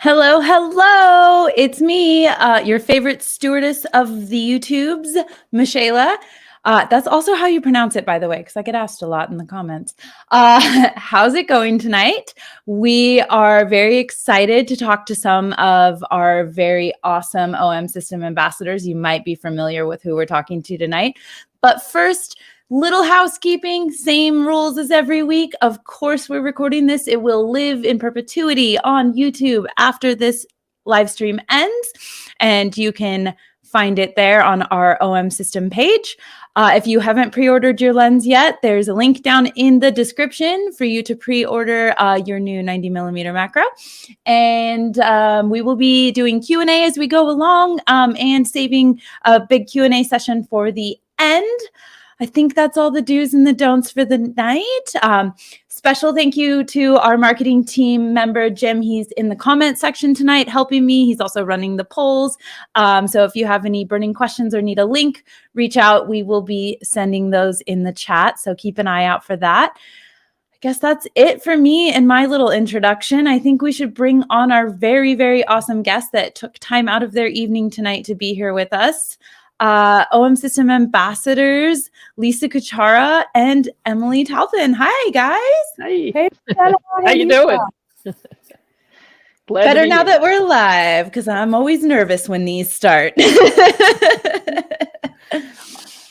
Hello, hello. It's me, your favorite stewardess of the YouTubes, Michaela. That's also how you pronounce it, by the way, because I get asked a lot in the comments. How's it going tonight? We are very excited to talk to some of our very awesome OM System ambassadors. You might be familiar with who we're talking to tonight. But first, little housekeeping, same rules as every week. Of course, we're recording this. It will live in perpetuity on YouTube after this live stream ends, and you can find it there on our OM System page. If you haven't pre-ordered your lens yet, there's a link down in the description for you to pre-order your new 90mm macro. And we will be doing Q&A as we go along and saving a big Q&A session for the end. I think that's all the do's and the don'ts for the night. Special thank you to our marketing team member, Jim. He's in the comment section tonight helping me. He's also running the polls. So if you have any burning questions or need a link, reach out. We will be sending those in the chat. So keep an eye out for that. I guess that's it for me and my little introduction. I think we should bring on our very, very awesome guest that took time out of their evening tonight to be here with us. OM System ambassadors, Lisa Cuchara and Emilie Talpin. Hi, guys. Hey. Hey, Stella, How you doing? Glad Better to be now here. that we're live, because I'm always nervous when these start.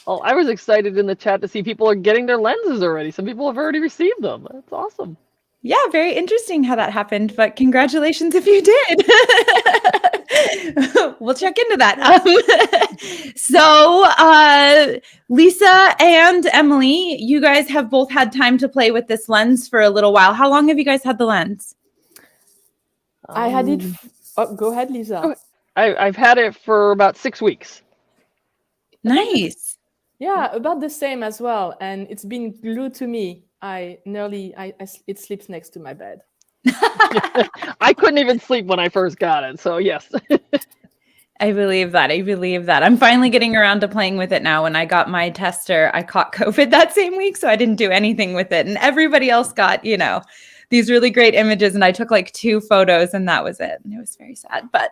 Oh, I was excited in the chat to see people are getting their lenses already. Some people have already received them. That's awesome. Yeah, very interesting how that happened, but congratulations if you did. We'll check into that. Lisa and Emilie, you guys have both had time to play with this lens for a little while. How long have you guys had the lens? I had it. Go ahead, Lisa. I've had it for about 6 weeks. Nice. Yeah, about the same as well. And it's been glued to me. It sleeps next to my bed. I couldn't even sleep when I first got it. So yes. I believe that. I believe that. I'm finally getting around to playing with it now. When I got my tester, I caught COVID that same week, so I didn't do anything with it. And everybody else got, these really great images, and I took like 2 photos, and that was it. And it was very sad, but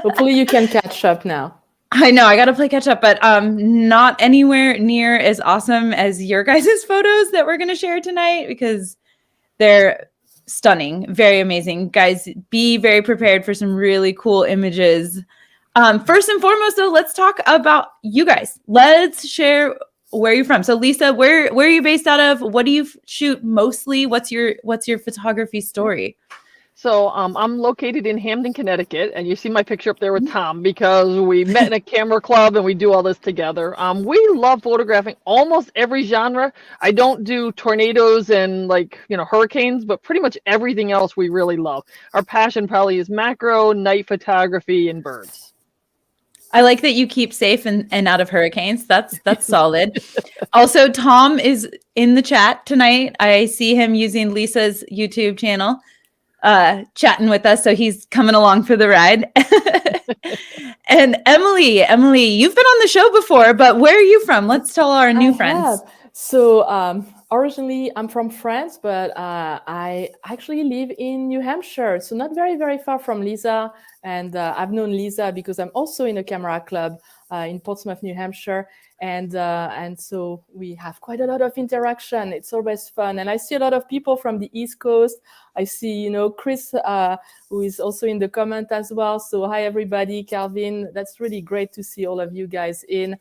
hopefully you can catch up now. I know I got to play catch up, but not anywhere near as awesome as your guys' photos that we're going to share tonight, because they're stunning, very amazing. Guys, be very prepared for some really cool images. First and foremost, though, let's talk about you guys. Let's share where you're from. So Lisa, where are you based out of? What do you shoot mostly? What's your photography story? So I'm located in Hamden, Connecticut, and you see my picture up there with Tom because we met in a camera club and we do all this together. We love photographing almost every genre. I don't do tornadoes and hurricanes, but pretty much everything else we really love. Our passion probably is macro, night photography, and birds. I like that you keep safe and out of hurricanes. That's solid. Also, Tom is in the chat tonight. I see him using Lisa's YouTube channel. Chatting with us, so he's coming along for the ride. And Emilie, you've been on the show before, but where are you from? Let's tell our new friends. So originally I'm from France, but I actually live in New Hampshire, so not very, very far from Lisa. And I've known Lisa because I'm also in a camera club in Portsmouth, New Hampshire. And so we have quite a lot of interaction. It's always fun. And I see a lot of people from the East Coast. I see, Chris, who is also in the comment as well. So hi, everybody. Calvin, that's really great to see all of you guys in.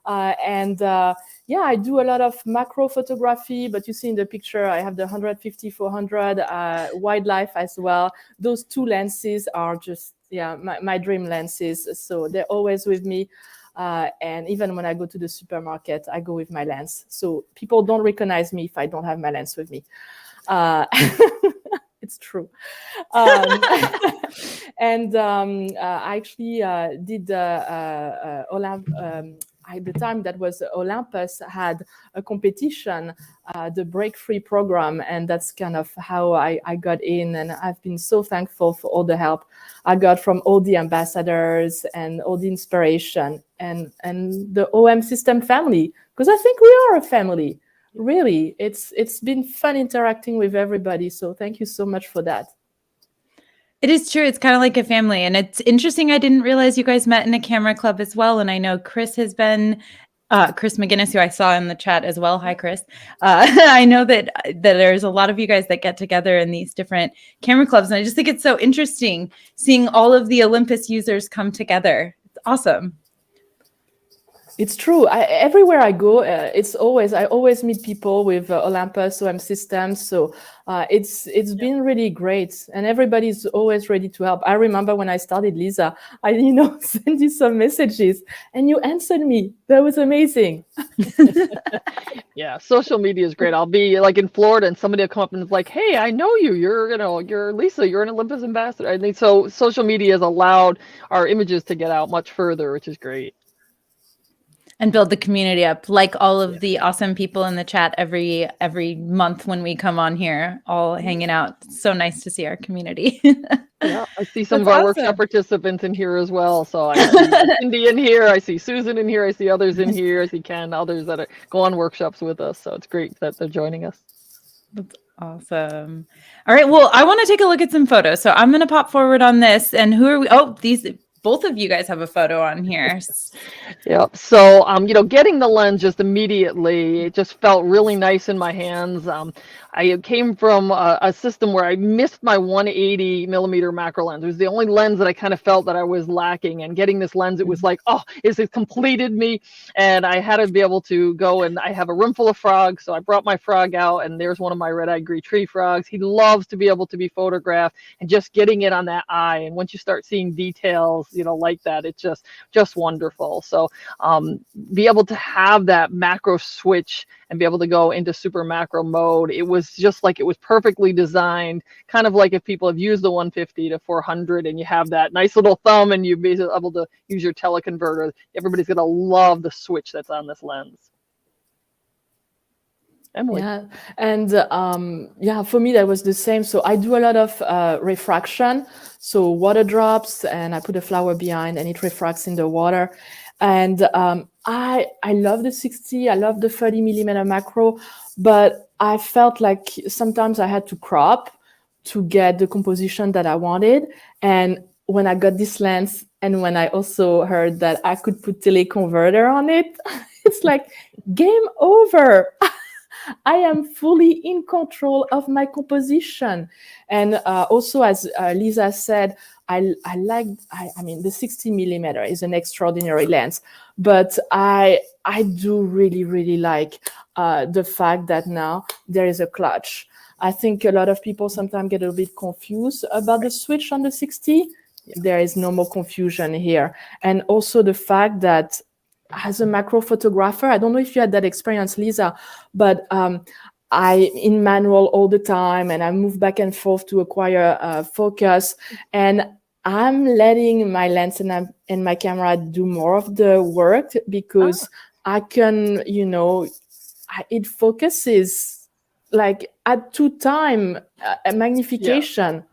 Yeah, I do a lot of macro photography, but you see in the picture, I have the 150-400 wildlife as well. Those 2 lenses are just, my dream lenses. So they're always with me. And even when I go to the supermarket, I go with my lens. So people don't recognize me if I don't have my lens with me. It's true. I actually did at the time that was Olympus had a competition, the Break Free program, and that's kind of how I got in. And I've been so thankful for all the help I got from all the ambassadors and all the inspiration and the OM System family, because I think we are a family. Really, it's been fun interacting with everybody. So thank you so much for that. It is true. It's kind of like a family. And it's interesting. I didn't realize you guys met in a camera club as well. And I know Chris has been, Chris McGinnis, who I saw in the chat as well. Hi, Chris. I know that there's a lot of you guys that get together in these different camera clubs. And I just think it's so interesting seeing all of the Olympus users come together. It's awesome. It's true. Everywhere I go, I always meet people with Olympus OM systems. So it's been really great, and everybody's always ready to help. I remember when I started, Lisa, I sent you some messages, and you answered me. That was amazing. Yeah, social media is great. I'll be like in Florida, and somebody will come up and is like, "Hey, I know you. You're Lisa. You're an Olympus ambassador." I mean, so social media has allowed our images to get out much further, which is great. And build the community up, like all of the awesome people in the chat every month when we come on here, all hanging out. It's so nice to see our community. Yeah, I see some of our workshop participants in here as well. So I see Cindy in here, I see Susan in here, I see others in here, I see Ken, others that go on workshops with us. So it's great that they're joining us. That's awesome. All right, well, I want to take a look at some photos. So I'm going to pop forward on this. And who are we? Oh, both of you guys have a photo on here. Yep. So, getting the lens just immediately, it just felt really nice in my hands. I came from a system where I missed my 180 millimeter macro lens. It was the only lens that I kind of felt that I was lacking. And getting this lens, it was like, oh, it completed me. And I had to be able to go, and I have a room full of frogs. So I brought my frog out, and there's one of my red-eyed green tree frogs. He loves to be able to be photographed, and just getting it on that eye. And once you start seeing details, like that, it's just wonderful. So be able to have that macro switch and be able to go into super macro mode, it was just like it was perfectly designed, kind of like if people have used the 150 to 400 and you have that nice little thumb and you're able to use your teleconverter, everybody's going to love the switch that's on this lens. Emilie. Yeah, and for me that was the same. So I do a lot of refraction, so water drops, and I put a flower behind, and it refracts in the water. And I love the 60, I love the 30 millimeter macro, but I felt like sometimes I had to crop to get the composition that I wanted. And when I got this lens, and when I also heard that I could put teleconverter on it, it's like game over. I am fully in control of my composition. And also, as Lisa said, I mean, the 60 millimeter is an extraordinary lens, but I do really, really like the fact that now there is a clutch. I think a lot of people sometimes get a bit confused about the switch on the 60. There is no more confusion here. And also the fact that as a macro photographer, I don't know if you had that experience, Lisa, but I in manual all the time, and I move back and forth to acquire focus, and I'm letting my lens and my camera do more of the work, because I can, it focuses like at 2x magnification.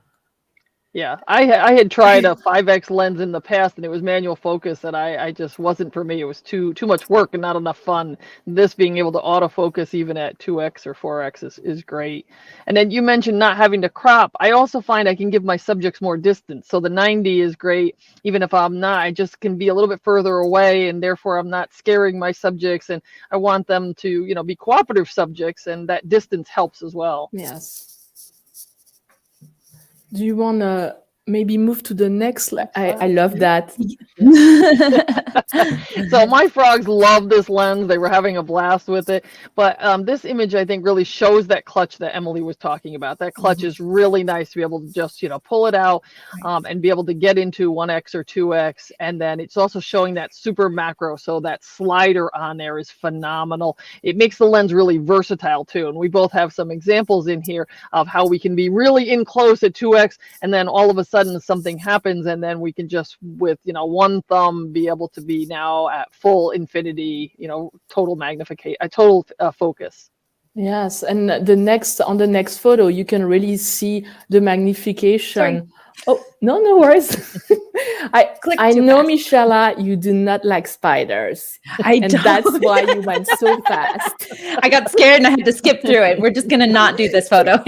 Yeah, I had tried a 5x lens in the past, and it was manual focus, and I just wasn't for me. It was too much work and not enough fun. This being able to autofocus even at 2x or 4x is great. And then you mentioned not having to crop. I also find I can give my subjects more distance. So the 90 is great, even if I'm not. I just can be a little bit further away, and therefore I'm not scaring my subjects, and I want them to, be cooperative subjects, and that distance helps as well. Yes. Do you want to maybe move to the next slide? I love that. So my frogs love this lens. They were having a blast with it. But this image, I think, really shows that clutch that Emilie was talking about. That clutch is really nice to be able to just, pull it out and be able to get into 1x or 2x. And then it's also showing that super macro. So that slider on there is phenomenal. It makes the lens really versatile too. And we both have some examples in here of how we can be really in close at 2x, and then all of a sudden something happens, and then we can just with one thumb be able to be now at full infinity, total magnification, total focus. Yes, and on the next photo you can really see the magnification. Sorry. Oh, no worries. I know, Michela, you do not like spiders. And that's why you went so fast. I got scared and I had to skip through it. We're just going to not do this photo.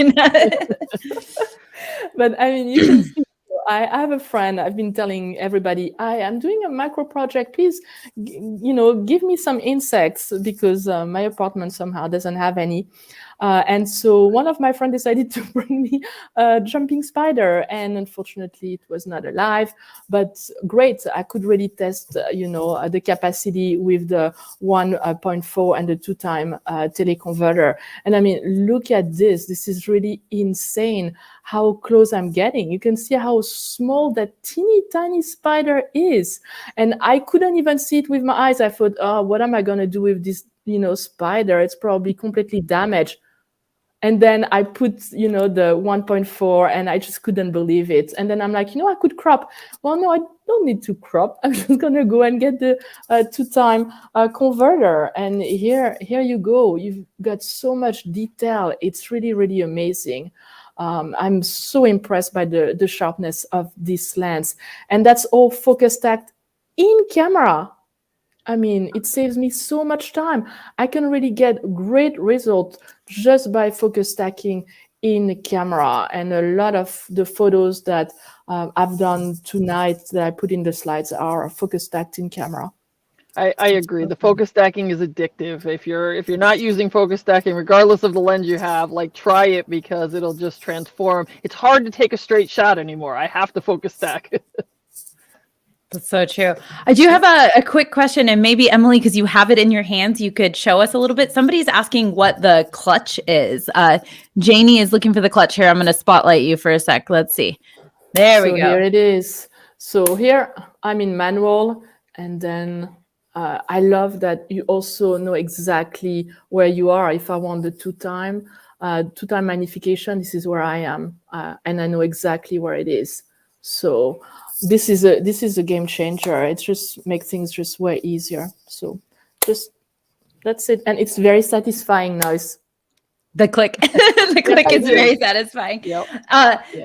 But I mean, you can see I have a friend. I've been telling everybody, I am doing a micro project. Please, give me some insects because my apartment somehow doesn't have any. And so one of my friends decided to bring me a jumping spider, and unfortunately it was not alive, but great. I could really test, the capacity with the 1.4 and the 2-time teleconverter. And I mean, look at this. This is really insane how close I'm getting. You can see how small that teeny tiny spider is. And I couldn't even see it with my eyes. I thought, oh, what am I going to do with this, spider? It's probably completely damaged. And then I put, the 1.4 and I just couldn't believe it. And then I'm like, I could crop. Well, no, I don't need to crop. I'm just going to go and get the 2-time converter. And here you go. You've got so much detail. It's really, really amazing. I'm so impressed by the sharpness of this lens. And that's all focus stacked in camera. I mean, it saves me so much time. I can really get great results just by focus stacking in the camera. And a lot of the photos that I've done tonight that I put in the slides are focus stacked in camera. I agree. The focus stacking is addictive. If you're not using focus stacking, regardless of the lens you have, like try it because it'll just transform. It's hard to take a straight shot anymore. I have to focus stack. That's so true. I do have a quick question, and maybe Emilie, because you have it in your hands, you could show us a little bit. Somebody's asking what the clutch is. Janie is looking for the clutch here. I'm going to spotlight you for a sec. Let's see. There we go. Here it is. So here I'm in manual, and then I love that you also know exactly where you are. If I want the 2-time magnification, this is where I am, and I know exactly where it is. So this is a game changer. It just makes things just way easier. So that's it, and it's very satisfying noise. The click, the click is very satisfying. Yep.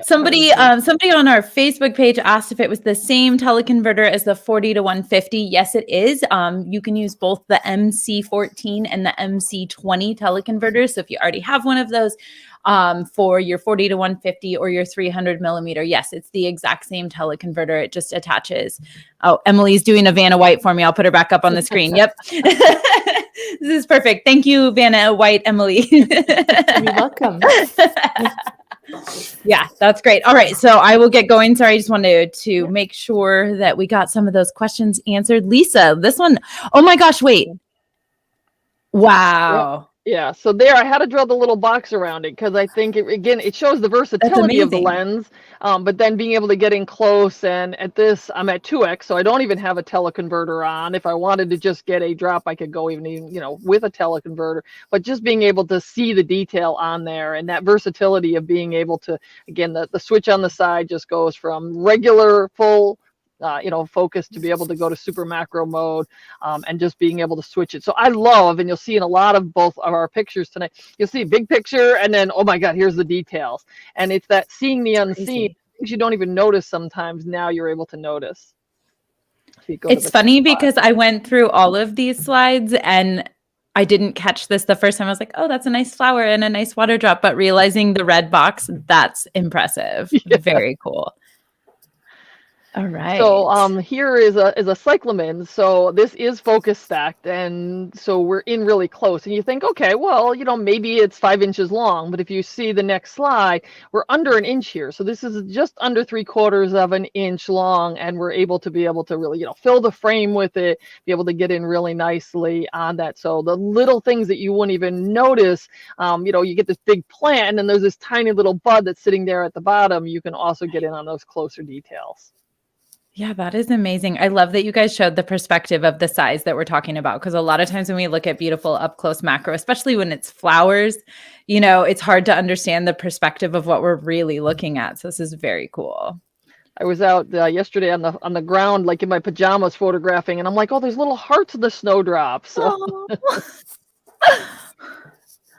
Somebody on our Facebook page asked if it was the same teleconverter as the 40 to 150. Yes, it is. You can use both the MC14 and the MC20 teleconverters. So if you already have one of those, for your 40 to 150 or your 300 millimeter, yes, it's the exact same teleconverter. It just attaches. Oh, Emilie's doing a Vanna White for me. I'll put her back up on the screen. Yep. This is perfect. Thank you, Vanna White, Emilie. You're welcome. Yeah, that's great. All right. So I will get going. Sorry, I just wanted to make sure that we got some of those questions answered. Lisa, this one, oh my gosh, wait. Wow. Yeah, so there I had to draw the little box around it because I think it shows the versatility of the lens, but then being able to get in close, and at this I'm at 2x, so I don't even have a teleconverter on. If I wanted to just get a drop, I could go even with a teleconverter, but just being able to see the detail on there and that versatility of being able to, again, the switch on the side just goes from regular full focus to be able to go to super macro mode, and just being able to switch it. So I love, and you'll see in a lot of both of our pictures tonight, you'll see big picture and then, oh my God, here's the details. And it's that seeing the unseen, things you don't even notice sometimes, now you're able to notice. It's funny because I went through all of these slides and I didn't catch this the first time. I was like, oh, that's a nice flower and a nice water drop, but realizing the red box, that's impressive. Yeah. Very cool. All right. So here is a cyclamen. So this is focus stacked, and so we're in really close. And you think, okay, well, maybe it's 5 inches long, but if you see the next slide, we're under an inch here. So this is just under 3/4 of an inch long, and we're able to really, fill the frame with it, be able to get in really nicely on that. So the little things that you wouldn't even notice, you get this big plant, and then there's this tiny little bud that's sitting there at the bottom. You can also get in on those closer details. Yeah, that is amazing. I love that you guys showed the perspective of the size that we're talking about, because a lot of times when we look at beautiful up close macro, especially when it's flowers, it's hard to understand the perspective of what we're really looking at. So this is very cool. I was out yesterday on the ground, like in my pajamas, photographing, and I'm like, oh, there's little hearts of the snowdrops. So.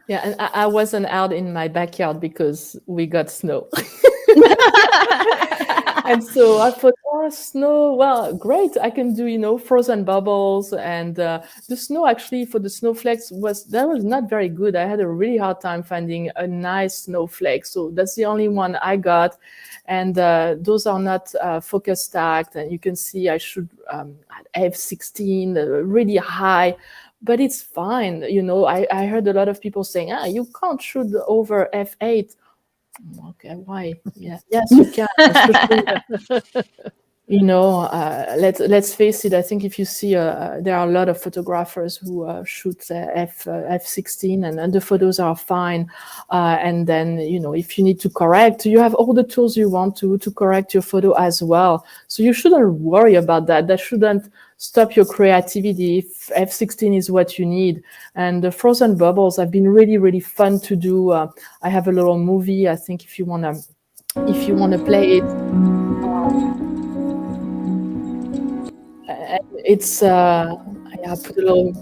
Yeah, and I wasn't out in my backyard because we got snow. And so I thought, oh, snow, well, great. I can do, frozen bubbles. And the snow actually for the snowflakes was not very good. I had a really hard time finding a nice snowflake. So that's the only one I got. And those are not focus stacked. And you can see I shoot at F16, really high. But it's fine. I heard a lot of people saying, you can't shoot over F8. Okay, why? Yeah, yes, you can. Especially, let's face it. I think if you see, there are a lot of photographers who shoot F16, and the photos are fine. And then, if you need to correct, you have all the tools you want to correct your photo as well. So you shouldn't worry about that. That shouldn't stop your creativity if F16 is what you need. And the frozen bubbles have been really, really fun to do. I have a little movie. I think if you wanna play it, it's I put a little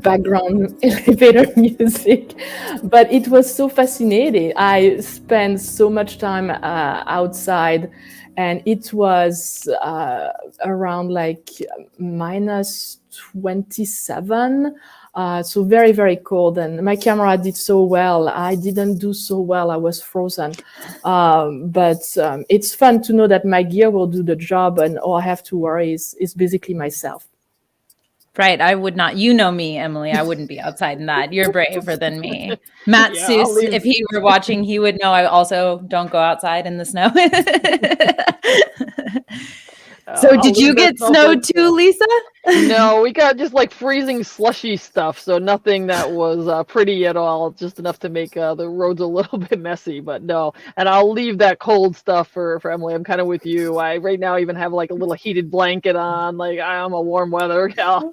background elevator music, but it was so fascinating. I spent so much time outside, and it was around like minus 27. So very, very cold. And my camera did so well. I didn't do so well. I was frozen. But it's fun to know that my gear will do the job, and all I have to worry is basically myself. Right. I would not. You know me, Emily. I wouldn't be outside in that. You're braver than me. Matt Seuss, if he were watching, he would know I also don't go outside in the snow. So did you get snowed too, Lisa? No, we got just like freezing slushy stuff. So nothing that was pretty at all. Just enough to make the roads a little bit messy, but no. And I'll leave that cold stuff for Emily. I'm kind of with you. I right now even have like a little heated blanket on. Like I'm a warm weather gal.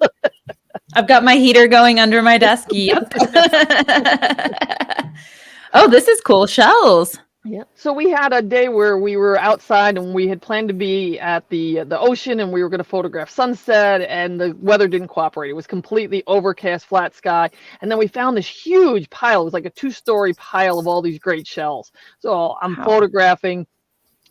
I've got my heater going under my desk. Yep. Oh, this is cool. Shells. Yeah. So we had a day where we were outside and we had planned to be at the ocean, and we were going to photograph sunset, and the weather didn't cooperate. It was completely overcast, flat sky. And then we found this huge pile. It was like a 2-story pile of all these great shells. So I'm photographing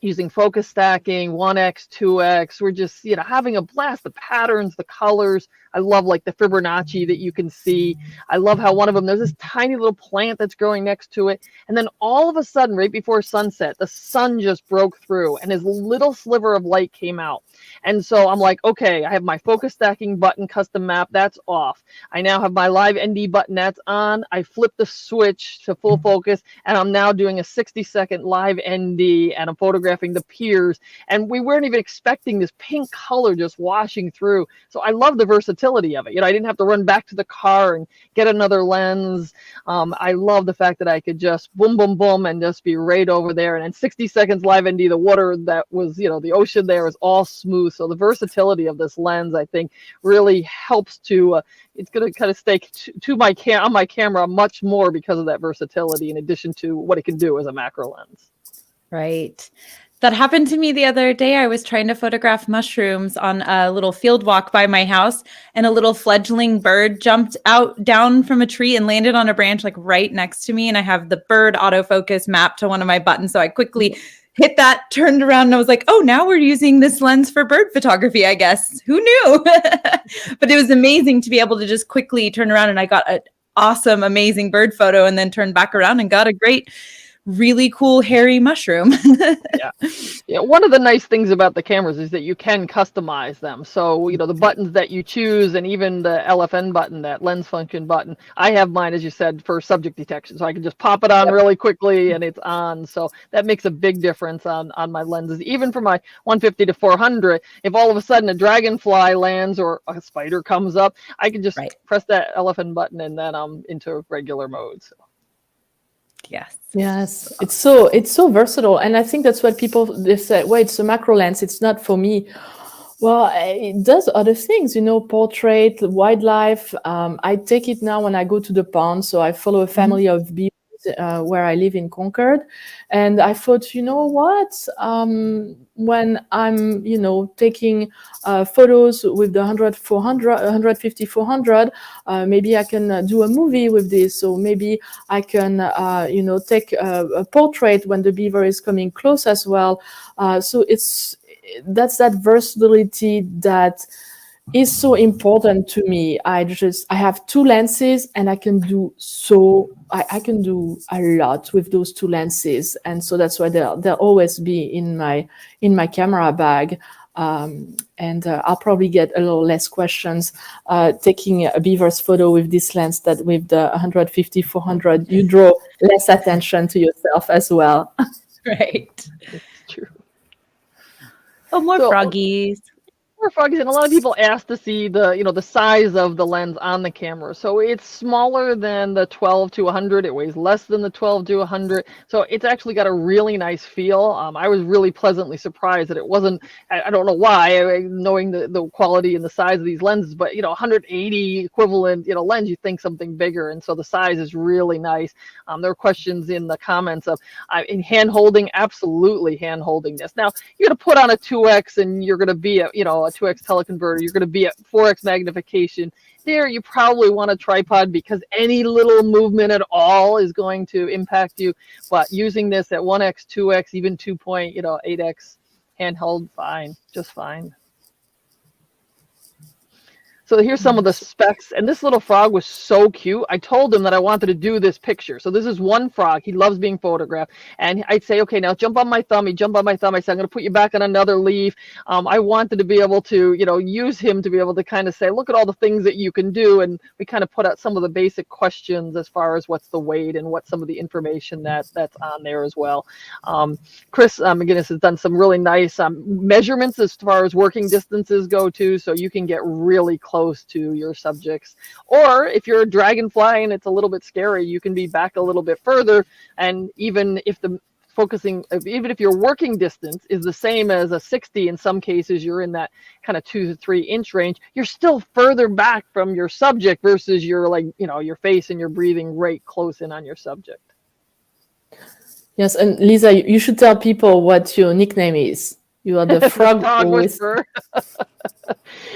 using focus stacking, 1x, 2x. We're just, having a blast. The patterns, the colors. I love like the Fibonacci that you can see. I love how one of them, there's this tiny little plant that's growing next to it. And then all of a sudden, right before sunset, the sun just broke through and his little sliver of light came out. And so I'm like, okay, I have my focus stacking button, custom map, that's off. I now have my live ND button, that's on. I flip the switch to full focus, and I'm now doing a 60-second live ND, and I'm photographing the piers. And we weren't even expecting this pink color just washing through. So I love the versatility of it. I didn't have to run back to the car and get another lens. I love the fact that I could just boom, boom, boom, and just be right over there. And in 60 seconds live ND, the water that was, the ocean there is all smooth. So the versatility of this lens, I think, really helps to, it's going to kind of stay on my camera much more because of that versatility, in addition to what it can do as a macro lens. Right. That happened to me the other day. I was trying to photograph mushrooms on a little field walk by my house, and a little fledgling bird jumped down from a tree and landed on a branch like right next to me. And I have the bird autofocus mapped to one of my buttons. So I quickly hit that, turned around, and I was like, oh, now we're using this lens for bird photography, I guess. Who knew? But it was amazing to be able to just quickly turn around, and I got an awesome, amazing bird photo, and then turned back around and got a great, really cool hairy mushroom. Yeah. One of the nice things about the cameras is that you can customize them. So, the buttons that you choose, and even the LFN button, that lens function button, I have mine, as you said, for subject detection. So I can just pop it on really quickly and it's on. So that makes a big difference on my lenses. Even for my 150 to 400, if all of a sudden a dragonfly lands or a spider comes up, I can just press that LFN button, and then I'm into regular mode. So. Yes, it's so versatile, and I think that's what they say. Well, it's a macro lens. It's not for me. Well, it does other things, portrait, wildlife. I take it now when I go to the pond. So I follow a family of beavers where I live in Concord. And I thought, you know what, when I'm, taking photos with the 150, 400, maybe I can do a movie with this. So maybe I can, take a portrait when the beaver is coming close as well. So that's that versatility that is so important to me. I have two lenses and I can do I can do a lot with those two lenses. And so that's why they'll always be in my camera bag. And I'll probably get a little less questions taking a beaver's photo with this lens that with the 150, 400, you draw less attention to yourself as well. Right. It's true. Oh, more So- froggies. More froggies, and a lot of people ask to see the size of the lens on the camera. So it's smaller than the 12 to 100. It weighs less than the 12 to 100. So it's actually got a really nice feel. I was really pleasantly surprised that it wasn't. I don't know why, knowing the quality and the size of these lenses, but 180 equivalent lens, you think something bigger, and so the size is really nice. There were questions in the comments of in hand holding. Absolutely hand holding this. Now you're going to put on a 2x, and you're going to be a 2x teleconverter, you're going to be at 4x magnification. There, you probably want a tripod because any little movement at all is going to impact you. But using this at 1x, 2x, even 2.8x handheld, fine, just fine. So here's some of the specs, and this little frog was so cute. I told him that I wanted to do this picture. So this is one frog. He loves being photographed. And I'd say, okay, now jump on my thumb. He'd jump on my thumb. I said, I'm going to put you back on another leaf. I wanted to be able to, use him to be able to kind of say, look at all the things that you can do. And we kind of put out some of the basic questions as far as what's the weight and what's some of the information that's on there as well. Chris McGinnis has done some really nice measurements as far as working distances go too. So you can get really close to your subjects, or if you're a dragonfly and it's a little bit scary, you can be back a little bit further. And even if even if your working distance is the same as a 60, in some cases you're in that kind of 2 to 3 inch range, you're still further back from your subject versus your your face and your breathing right close in on your subject. Yes, and Lisa, you should tell people what your nickname is. You are the frog whisperer.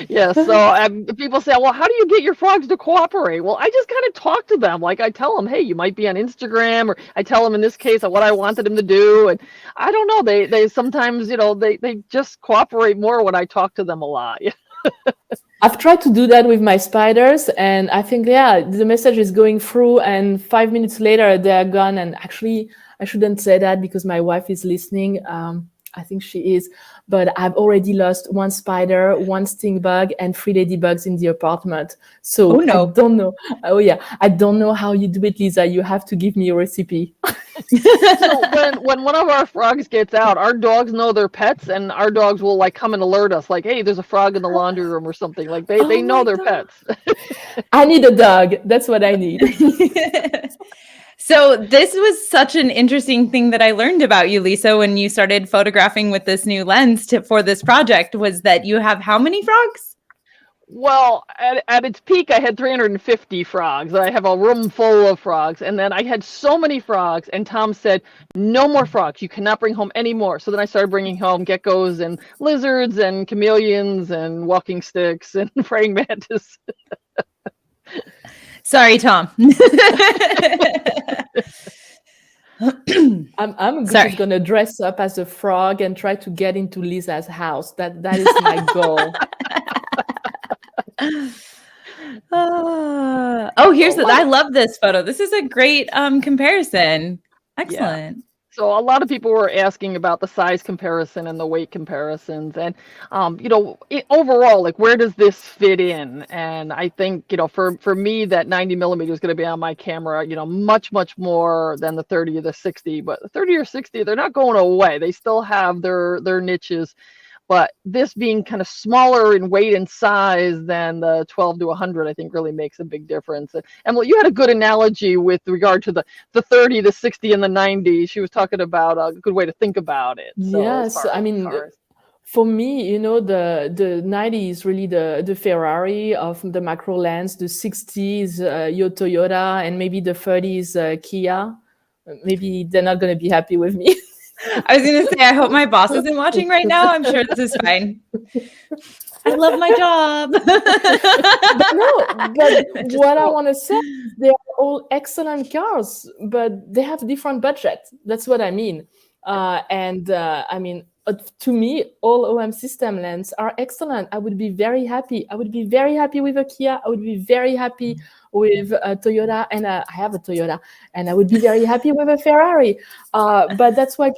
Yeah, so people say, well, how do you get your frogs to cooperate? Well, I just kind of talk to them. Like I tell them, hey, you might be on Instagram, or I tell them in this case what I wanted them to do. And I don't know, they sometimes, they just cooperate more when I talk to them a lot. I've tried to do that with my spiders, and I think, the message is going through, and 5 minutes later, they're gone. And actually, I shouldn't say that because my wife is listening. I think she is, but I've already lost 1 spider, 1 sting bug, and 3 ladybugs in the apartment. So I don't know. Oh yeah, I don't know how you do it, Lisa. You have to give me a recipe. So when one of our frogs gets out, our dogs know their pets, and our dogs will come and alert us, like, hey, there's a frog in the laundry room or something. Like they know their pets. I need a dog. That's what I need. So this was such an interesting thing that I learned about you, Lisa, when you started photographing with this new lens for this project, was that you have how many frogs? Well, at its peak, I had 350 frogs. I have a room full of frogs. And then I had so many frogs, and Tom said, no more frogs. You cannot bring home any more. So then I started bringing home geckos and lizards and chameleons and walking sticks and praying mantis. Sorry, Tom. I'm just gonna dress up as a frog and try to get into Lisa's house. That is my goal. I love this photo. This is a great comparison. Excellent. Yeah. So a lot of people were asking about the size comparison and the weight comparisons, and overall, where does this fit in? And I think for me, that 90 millimeter is going to be on my camera, much more than the 30 or the 60. But the 30 or 60, they're not going away. They still have their niches. But this being kind of smaller in weight and size than the 12 to 100, I think really makes a big difference. And Emily, you had a good analogy with regard to the 30, the 60, and the 90. She was talking about a good way to think about it. So yes, I mean, for me, the 90 is really the Ferrari of the macro lens. The 60 is your Toyota, and maybe the 30 is Kia. maybe they're not going to be happy with me. I was going to say, I hope my boss isn't watching right now. I'm sure this is fine. I love my job. But what I want to say is they are all excellent cars, but they have different budget. That's what I mean. I mean, to me, all OM system lens are excellent. I would be very happy. I would be very happy with a Kia. I would be very happy with a Toyota, and I have a Toyota, and I would be very happy with a Ferrari. But that's why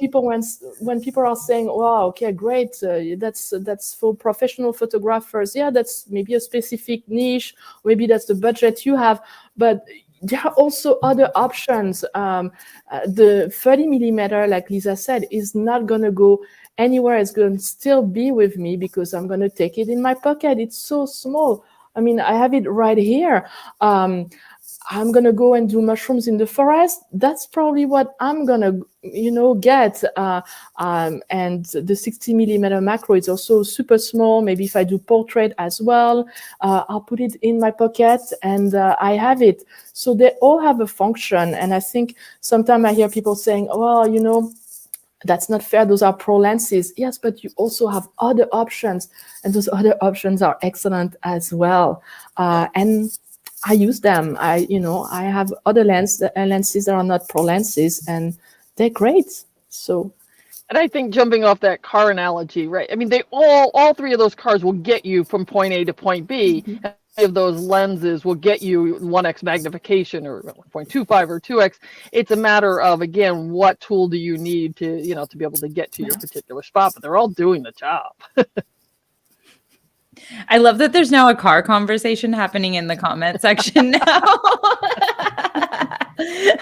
when people are saying, "Wow, okay, great, that's for professional photographers," yeah, that's maybe a specific niche, maybe that's the budget you have, but there are also other options. The 30 millimeter, like Lisa said, is not going to go anywhere. It's going to still be with me because I'm going to take it in my pocket. It's so small. I mean, I have it right here. I'm going to go and do mushrooms in the forest. That's probably what I'm going to, get. And the 60 millimeter macro is also super small. Maybe if I do portrait as well, I'll put it in my pocket and I have it. So they all have a function. And I think sometimes I hear people saying, well, that's not fair. Those are pro lenses. Yes, but you also have other options, and those other options are excellent as well. And I use them. I have other lenses that are not pro lenses, and they're great. So. And I think jumping off that car analogy, right? I mean, they all three of those cars will get you from point A to point B. Mm-hmm. Of those lenses will get you 1x magnification or 1.25 or 2x. It's a matter of, again, what tool do you need to be able to get to your particular spot, but they're all doing the job. I love that there's now a car conversation happening in the comment section now.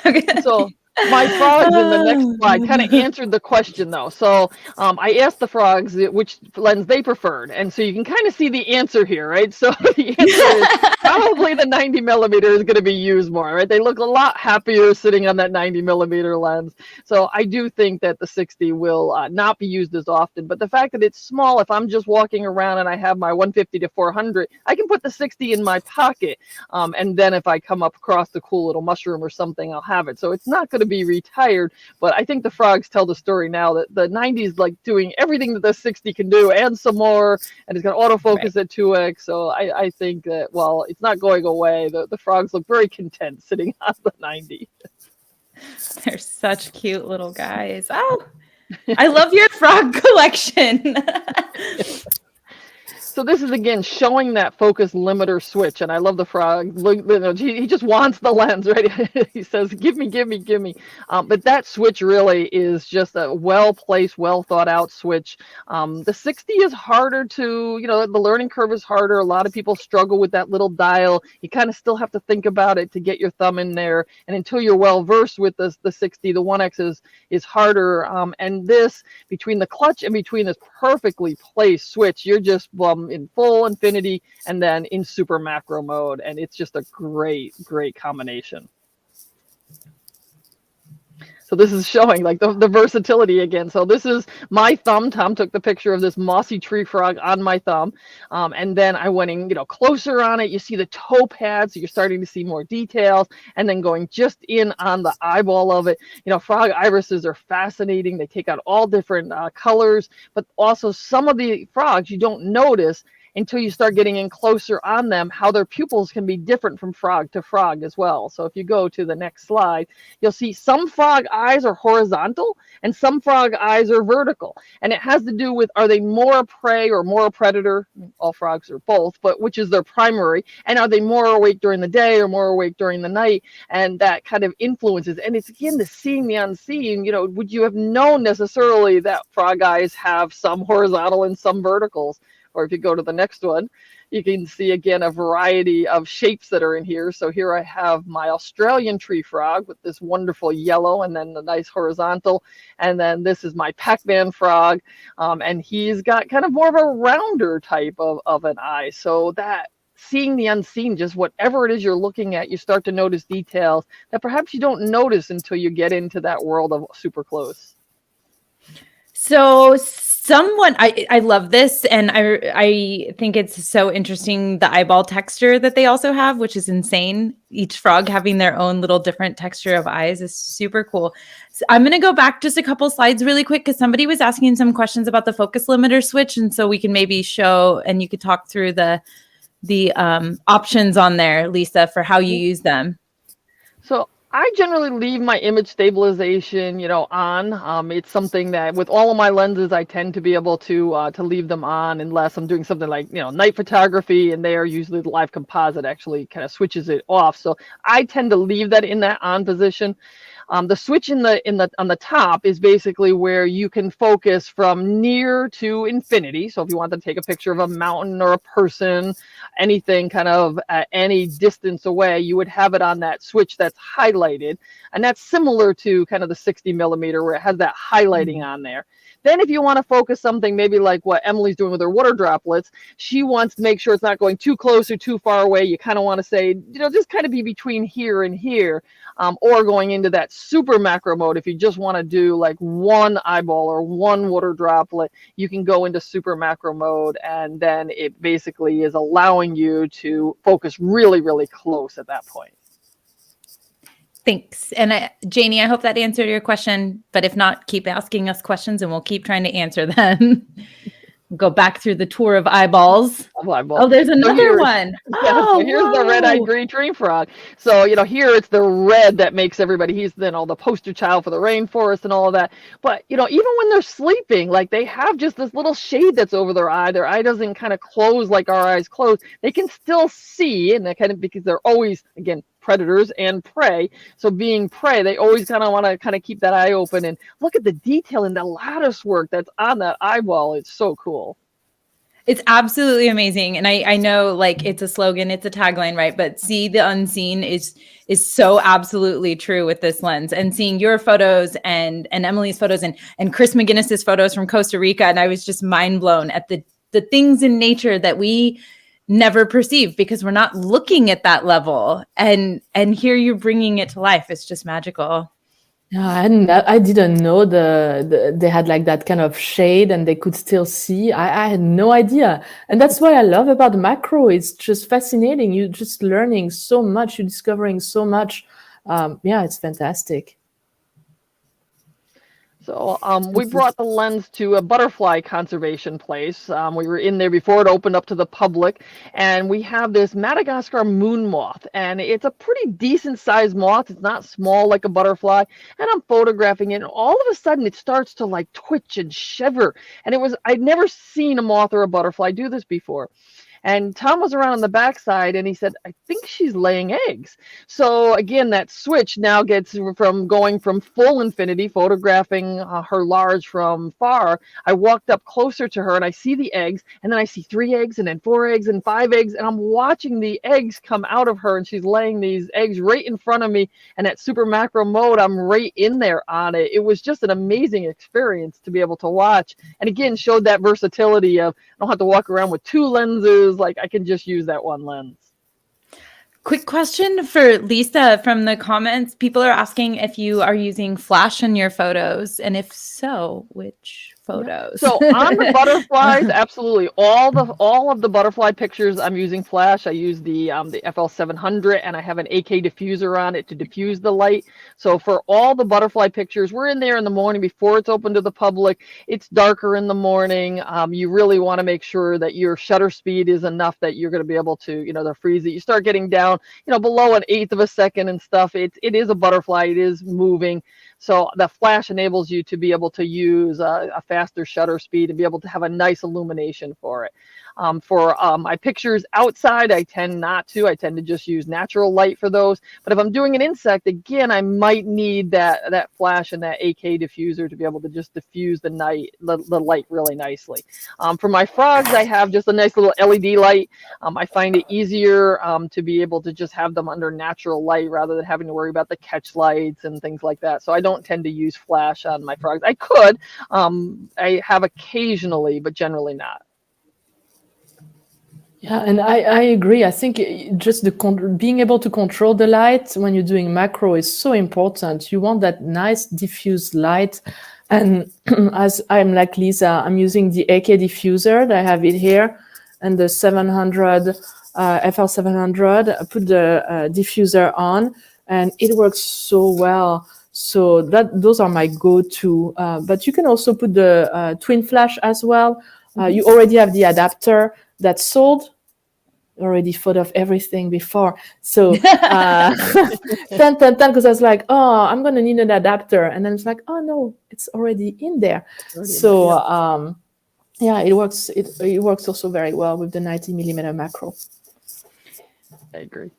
Okay. So my frogs in the next slide kind of answered the question, though. So I asked the frogs which lens they preferred. And so you can kind of see the answer here, right? So the answer is probably the 90 millimeter is going to be used more, right? They look a lot happier sitting on that 90 millimeter lens. So I do think that the 60 will not be used as often. But the fact that it's small, if I'm just walking around and I have my 150 to 400, I can put the 60 in my pocket. And then if I come up across the cool little mushroom or something, I'll have it. So it's not going to be retired, but I think the frogs tell the story now that the 90 is like doing everything that the 60 can do and some more, and it's going to autofocus at 2x. So I think that while it's not going away, the frogs look very content sitting on the 90. They're such cute little guys. Oh, I love your frog collection. So this is, again, showing that focus limiter switch. And I love the frog. He just wants the lens, right? He says, give me. But that switch really is just a well-placed, well-thought-out switch. The 60 is harder to, the learning curve is harder. A lot of people struggle with that little dial. You kind of still have to think about it to get your thumb in there. And until you're well-versed with the 60, the 1X is harder. And this, between the clutch and between this perfectly placed switch, you're just in full infinity and then in super macro mode, and it's just a great combination. So this is showing like the versatility again. So this is my thumb. Tom took the picture of this mossy tree frog on my thumb. And then I went in, closer on it. You see the toe pad, so you're starting to see more details. And then going just in on the eyeball of it. Frog irises are fascinating. They take out all different colors, but also some of the frogs you don't notice until you start getting in closer on them, how their pupils can be different from frog to frog as well. So if you go to the next slide, you'll see some frog eyes are horizontal and some frog eyes are vertical. And it has to do with, are they more a prey or more a predator? All frogs are both, but which is their primary? And are they more awake during the day or more awake during the night? And that kind of influences. And it's, again, the seeing the unseen. Would you have known necessarily that frog eyes have some horizontal and some verticals? Or if you go to the next one, you can see, again, a variety of shapes that are in here. So here I have my Australian tree frog with this wonderful yellow and then the nice horizontal. And then this is my Pac-Man frog. And he's got kind of more of a rounder type of an eye. So that seeing the unseen, just whatever it is you're looking at, you start to notice details that perhaps you don't notice until you get into that world of super close. So someone, I love this, and I think it's so interesting, the eyeball texture that they also have, which is insane. Each frog having their own little different texture of eyes is super cool. So I'm going to go back just a couple slides really quick because somebody was asking some questions about the focus limiter switch, and so we can maybe show, and you could talk through the options on there, Lisa, for how you use them. So I generally leave my image stabilization, on. It's something that with all of my lenses, I tend to be able to leave them on unless I'm doing something like, night photography, and there usually the live composite actually kind of switches it off. So I tend to leave that in that on position. The switch on the top is basically where you can focus from near to infinity. So if you want to take a picture of a mountain or a person, anything kind of at any distance away, you would have it on that switch that's highlighted. And that's similar to kind of the 60 millimeter where it has that highlighting on there. Then if you want to focus something maybe like what Emilie's doing with her water droplets, she wants to make sure it's not going too close or too far away. You kind of want to say, just kind of be between here and here, or going into that super macro mode. If you just want to do like one eyeball or one water droplet, you can go into super macro mode, and then it basically is allowing you to focus really, really close at that point. Thanks. And Janie, I hope that answered your question, but if not, keep asking us questions and we'll keep trying to answer them. Go back through the tour of eyeballs. Oh, there's another one. So here's the red-eyed green tree frog. So, here it's the red that makes everybody, he's then all the poster child for the rainforest and all of that. But, even when they're sleeping, like they have just this little shade that's over their eye doesn't kind of close like our eyes close. They can still see, and they kind of, because they're always, again, predators and prey. So being prey, they always kind of want to kind of keep that eye open and look at the detail and the lattice work that's on that eyeball. It's so cool. It's absolutely amazing. And I know like it's a slogan, it's a tagline, right? But see the unseen is so absolutely true with this lens. And seeing your photos and Emilie's photos and Chris McGinnis's photos from Costa Rica. And I was just mind blown at the things in nature that we never perceive because we're not looking at that level. And here you're bringing it to life. It's just magical. Yeah, I didn't know they had like that kind of shade and they could still see. I had no idea. And that's what I love about macro. It's just fascinating. You're just learning so much. You're discovering so much. Yeah, it's fantastic. So we brought the lens to a butterfly conservation place. We were in there before it opened up to the public, and we have this Madagascar moon moth, and it's a pretty decent sized moth. It's not small like a butterfly, and I'm photographing it, and all of a sudden it starts to like twitch and shiver, and I'd never seen a moth or a butterfly do this before. And Tom was around on the backside and he said, I think she's laying eggs. So again, that switch now gets from going from full infinity, photographing her large from far. I walked up closer to her and I see the eggs, and then I see 3 eggs and then 4 eggs and 5 eggs. And I'm watching the eggs come out of her, and she's laying these eggs right in front of me. And at super macro mode, I'm right in there on it. It was just an amazing experience to be able to watch. And again, showed that versatility of I don't have to walk around with 2 lenses. Like I can just use that one lens. Quick question for Lisa from the comments. People are asking if you are using flash in your photos, and if so, which photos? So on the butterflies, absolutely. All of the butterfly pictures, I'm using flash. I use the FL700, and I have an AK diffuser on it to diffuse the light. So for all the butterfly pictures, we're in there in the morning before it's open to the public. It's darker in the morning. You really want to make sure that your shutter speed is enough that you're going to be able to, to freeze it. You start getting down, below 1/8 of a second and stuff. It is a butterfly. It is moving. So the flash enables you to be able to use a faster shutter speed and be able to have a nice illumination for it. For my pictures outside, I tend not to. I tend to just use natural light for those. But if I'm doing an insect, again, I might need that flash and that AK diffuser to be able to just diffuse the light really nicely. For my frogs, I have just a nice little LED light. I find it easier to be able to just have them under natural light rather than having to worry about the catch lights and things like that. So I don't tend to use flash on my frogs. I could. I have occasionally, but generally not. Yeah, and I agree. I think just being able to control the light when you're doing macro is so important. You want that nice diffuse light And as I'm like Lisa, I'm using the AK diffuser that I have it here, and the 700 FL700. I put the diffuser on, and it works so well. So those are my go-to. But you can also put the twin flash as well. You already have the adapter that's sold. Already thought of everything before. So because I was like, oh, I'm going to need an adapter. And then it's like, oh, no, it's already in there. So yeah, it works. It works also very well with the 90mm macro. I agree.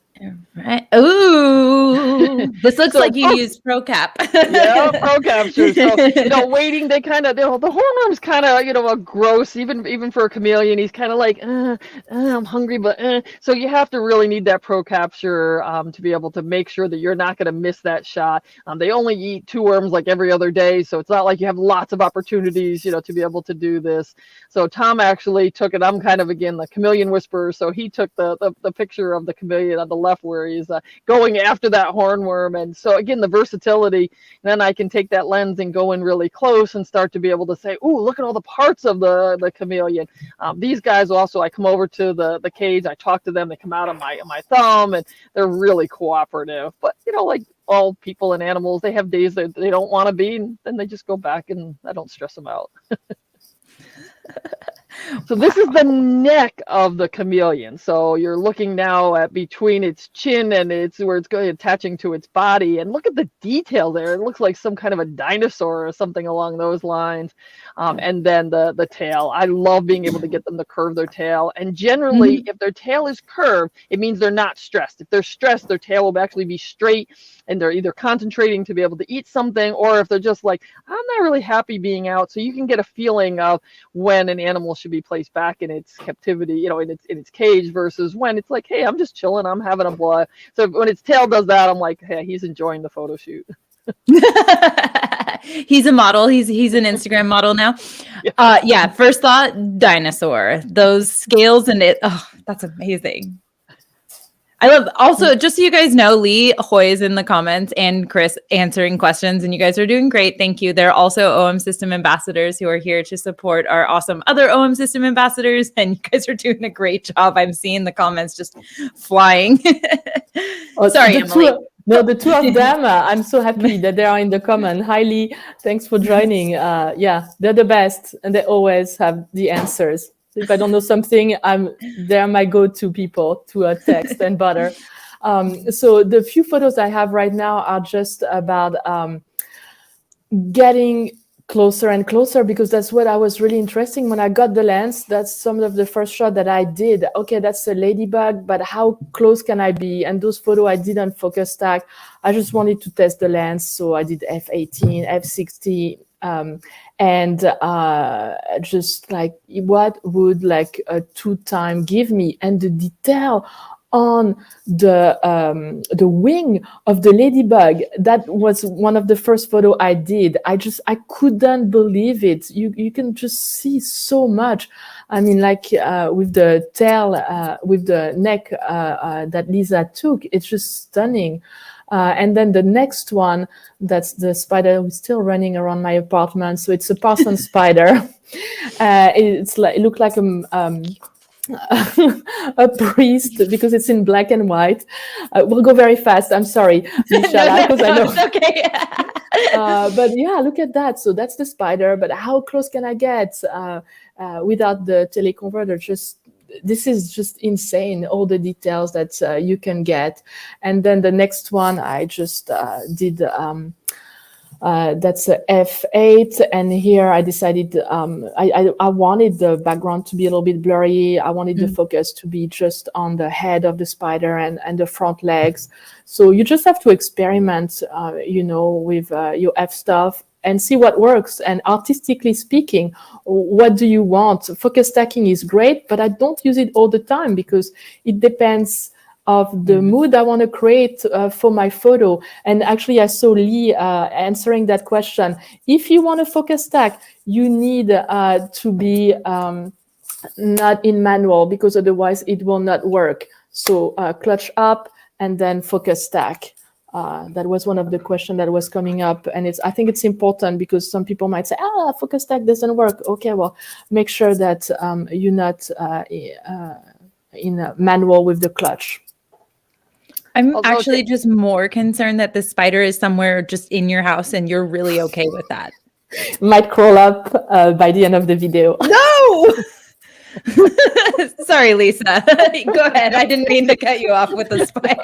Right. Ooh, this looks like you use ProCap. Yeah, pro capture. So waiting, they kind of the hormone's kind of a gross even for a chameleon. He's kind of like I'm hungry, but so you have to really need that pro capture to be able to make sure that you're not going to miss that shot. They only eat 2 worms like every other day, so it's not like you have lots of opportunities to be able to do this. So Tom actually took it. I'm kind of again the chameleon whisperer, so he took the picture of the chameleon on the left where he's going after that hornworm. And so again, the versatility, then I can take that lens and go in really close and start to be able to say, ooh, look at all the parts of the chameleon. These guys also, I come over to the cage, I talk to them, they come out of my thumb, and they're really cooperative. But like all people and animals, they have days that they don't want to be, and then they just go back, and I don't stress them out. So this is the neck of the chameleon. So you're looking now at between its chin and where it's going attaching to its body, and look at the detail there. It looks like some kind of a dinosaur or something along those lines. And then the tail. I love being able to get them to curve their tail. And generally, if their tail is curved, it means they're not stressed. If they're stressed, their tail will actually be straight, and they're either concentrating to be able to eat something, or if they're just like, I'm not really happy being out. So you can get a feeling of when an animal should be placed back in its captivity, in its cage, versus when it's like, hey, I'm just chilling, I'm having a blast. So when its tail does that, I'm like, hey, he's enjoying the photo shoot. He's a model. He's an Instagram model now. Yeah. First thought, dinosaur. Those scales and it. Oh, that's amazing. I love. Also, just so you guys know, Lee Hoy is in the comments and Chris answering questions, and you guys are doing great. Thank you. They're also OM System ambassadors who are here to support our awesome other OM System ambassadors, and you guys are doing a great job. I'm seeing the comments just flying. Sorry, Emilie. No, the 2 of them, I'm so happy that they are in the comment. Hi, Lee. Thanks for joining. Yeah, they're the best, and they always have the answers. So if I don't know something, they're my go-to people to text and butter. So the few photos I have right now are just about getting closer and closer, because that's what I was really interesting when I got the lens. That's some of the first shot that I did. Okay, that's a ladybug, but how close can I be? And those photos I didn't focus stack. I just wanted to test the lens, so I did f/18, f/60, and just like, what would like a 2x give me? And the detail on the wing of the ladybug, that was one of the first photo I did. I couldn't believe it. You can just see so much. I mean, like with the tail, with the neck that Lisa took, it's just stunning. And then the next one, that's the spider who's still running around my apartment. So it's a parson spider. It looked like a priest, because it's in black and white. We'll go very fast. I'm sorry, Michelle, because I know. It's okay. But yeah, look at that. So that's the spider. But how close can I get without the teleconverter? This is just insane, all the details that you can get. And then the next one I just did, that's a f/8, and here I decided I wanted the background to be a little bit blurry. I wanted the focus to be just on the head of the spider and the front legs. So you just have to experiment, with your f stuff and see what works. And artistically speaking, what do you want? Focus stacking is great, but I don't use it all the time, because it depends of the mood I want to create for my photo. And actually, I saw Lee answering that question. If you want to focus stack, you need to be not in manual, because otherwise it will not work. So clutch up and then focus stack. That was one of the questions that was coming up, and I think it's important because some people might say, focus stack doesn't work. Okay, well, make sure that you're not in a manual with the clutch. I'm actually just more concerned that the spider is somewhere just in your house and you're really okay with that. Might crawl up by the end of the video. No! Sorry, Lisa. Go ahead. I didn't mean to cut you off with the spider.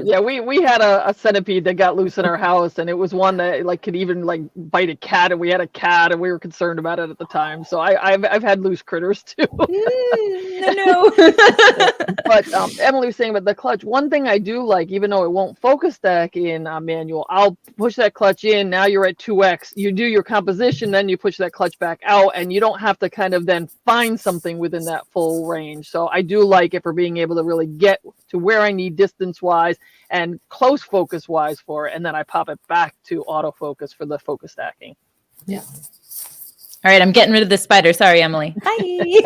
Yeah, we had a centipede that got loose in our house, and it was one that like could even like bite a cat, and we had a cat, and we were concerned about it at the time. So I've had loose critters too. No. But Emilie was saying about the clutch. One thing I do like, even though it won't focus stack in manual, I'll push that clutch in. Now you're at 2x. You do your composition, then you push that clutch back out, and you don't have to kind of then find something within that full range. So I do like it for being able to really get to where I need distance wise and close focus wise for it, and then I pop it back to autofocus for the focus stacking. Yeah. All right, I'm getting rid of the spider. Sorry, Emilie. Bye.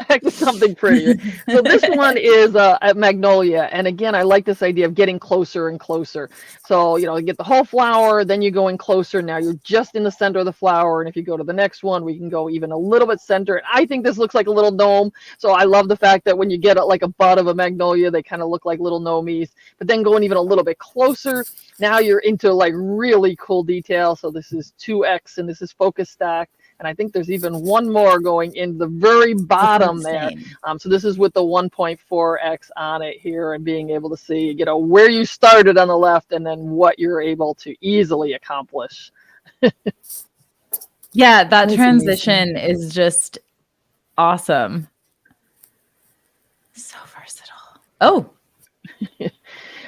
Back to something prettier. So this one is a magnolia, and again, I like this idea of getting closer and closer. So you get the whole flower, then you go in closer. Now you're just in the center of the flower, and if you go to the next one, we can go even a little bit center. And I think this looks like a little gnome. So I love the fact that when you get like a bud of a magnolia, they kind of look like little gnomies. But then going even a little bit closer, now you're into like really cool detail. So this is 2x, and this is focus stacked. And I think there's even one more going in the very bottom there. So this is with the 1.4x on it here, and being able to see, where you started on the left and then what you're able to easily accomplish. Yeah, that transition is just awesome. So versatile. Oh.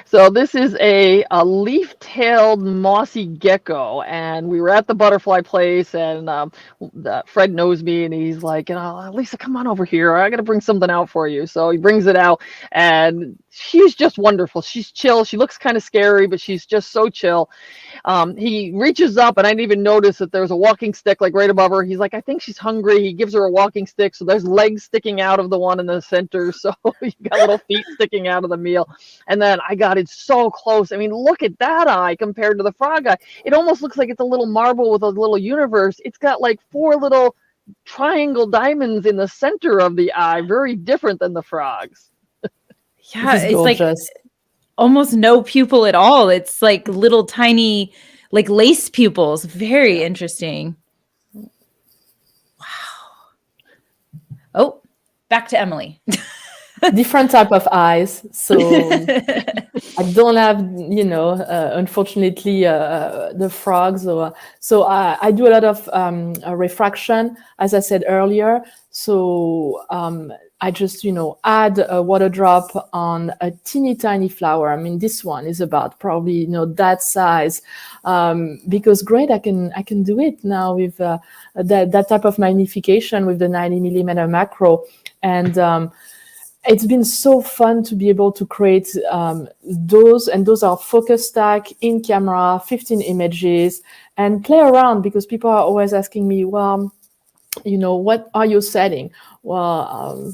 So this is a leaf-tailed mossy gecko, and we were at the butterfly place, and Fred knows me, and he's like, Lisa, come on over here. I got to bring something out for you. So he brings it out, and she's just wonderful. She's chill. She looks kind of scary, but she's just so chill. He reaches up, and I didn't even notice that there was a walking stick like right above her. He's like, I think she's hungry. He gives her a walking stick, so there's legs sticking out of the one in the center, so you got little feet sticking out of the meal. And then I got it so close. I mean, look at that eye compared to the frog eye. It almost looks like it's a little marble with a little universe. It's got like 4 little triangle diamonds in the center of the eye, very different than the frogs. Yeah, it's gorgeous. Like almost no pupil at all. It's like little tiny, like lace pupils. Very interesting. Wow. Oh, back to Emilie. Different type of eyes. So I don't have, unfortunately, the frogs. So I do a lot of refraction, as I said earlier. So I just, add a water drop on a teeny tiny flower. I mean, this one is about probably, that size, because great, I can do it now with that type of magnification with the 90mm macro. And it's been so fun to be able to create those, and those are focus stack in camera, 15 images, and play around, because people are always asking me, well, what are you setting? Well,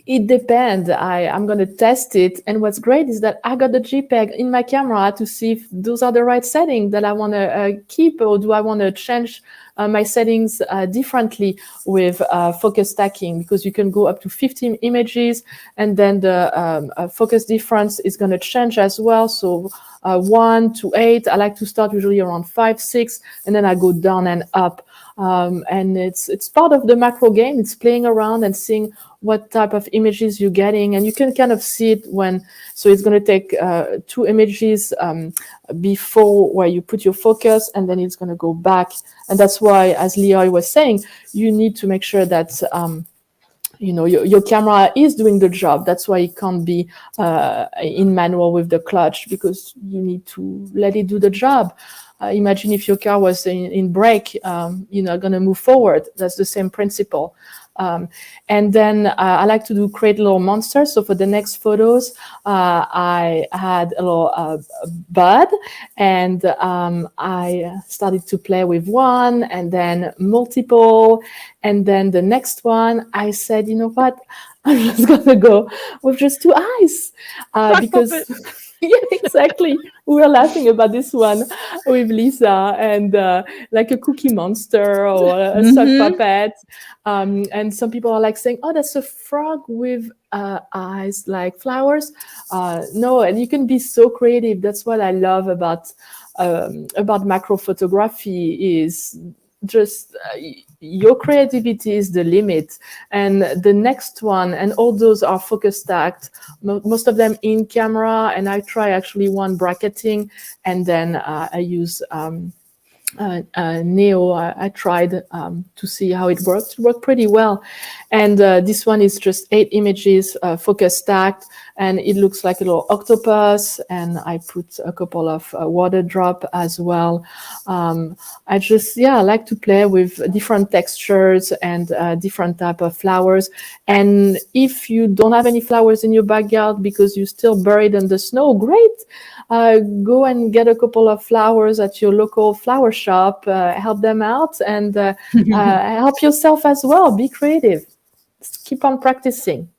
it depends. I'm going to test it. And what's great is that I got the JPEG in my camera to see if those are the right settings that I want to keep, or do I want to change my settings differently with focus stacking, because you can go up to 15 images, and then the focus difference is going to change as well. So 1 to 8, I like to start usually around 5, 6, and then I go down and up. And it's part of the macro game. It's playing around and seeing what type of images you're getting, and you can kind of see it so it's going to take 2 images before where you put your focus, and then it's going to go back. And that's why, as Leah was saying, you need to make sure that your camera is doing the job. That's why it can't be in manual with the clutch, because you need to let it do the job. Imagine if your car was in brake, you're not going to move forward. That's the same principle. And then I like to create little monsters. So for the next photos, I had a little bud, and I started to play with one, and then multiple, and then the next one, I said, you know what? I'm just gonna go with just 2 eyes, because yeah, exactly. We were laughing about this one with Lisa, and like a cookie monster or a sock puppet. And some people are like saying, "Oh, that's a frog with eyes like flowers." No, and you can be so creative. That's what I love about macro photography is just your creativity is the limit, and the next one, and all those are focus stacked, most of them in camera, and I try actually one bracketing, and then I use Neo. I tried to see how it worked. It worked pretty well. And this one is just 8 images, focus stacked, and it looks like a little octopus. And I put a couple of water drop as well. I just, I like to play with different textures and different type of flowers. And if you don't have any flowers in your backyard because you're still buried in the snow, great. Go and get a couple of flowers at your local flower shop, help them out, and help yourself as well. Be creative. Just keep on practicing.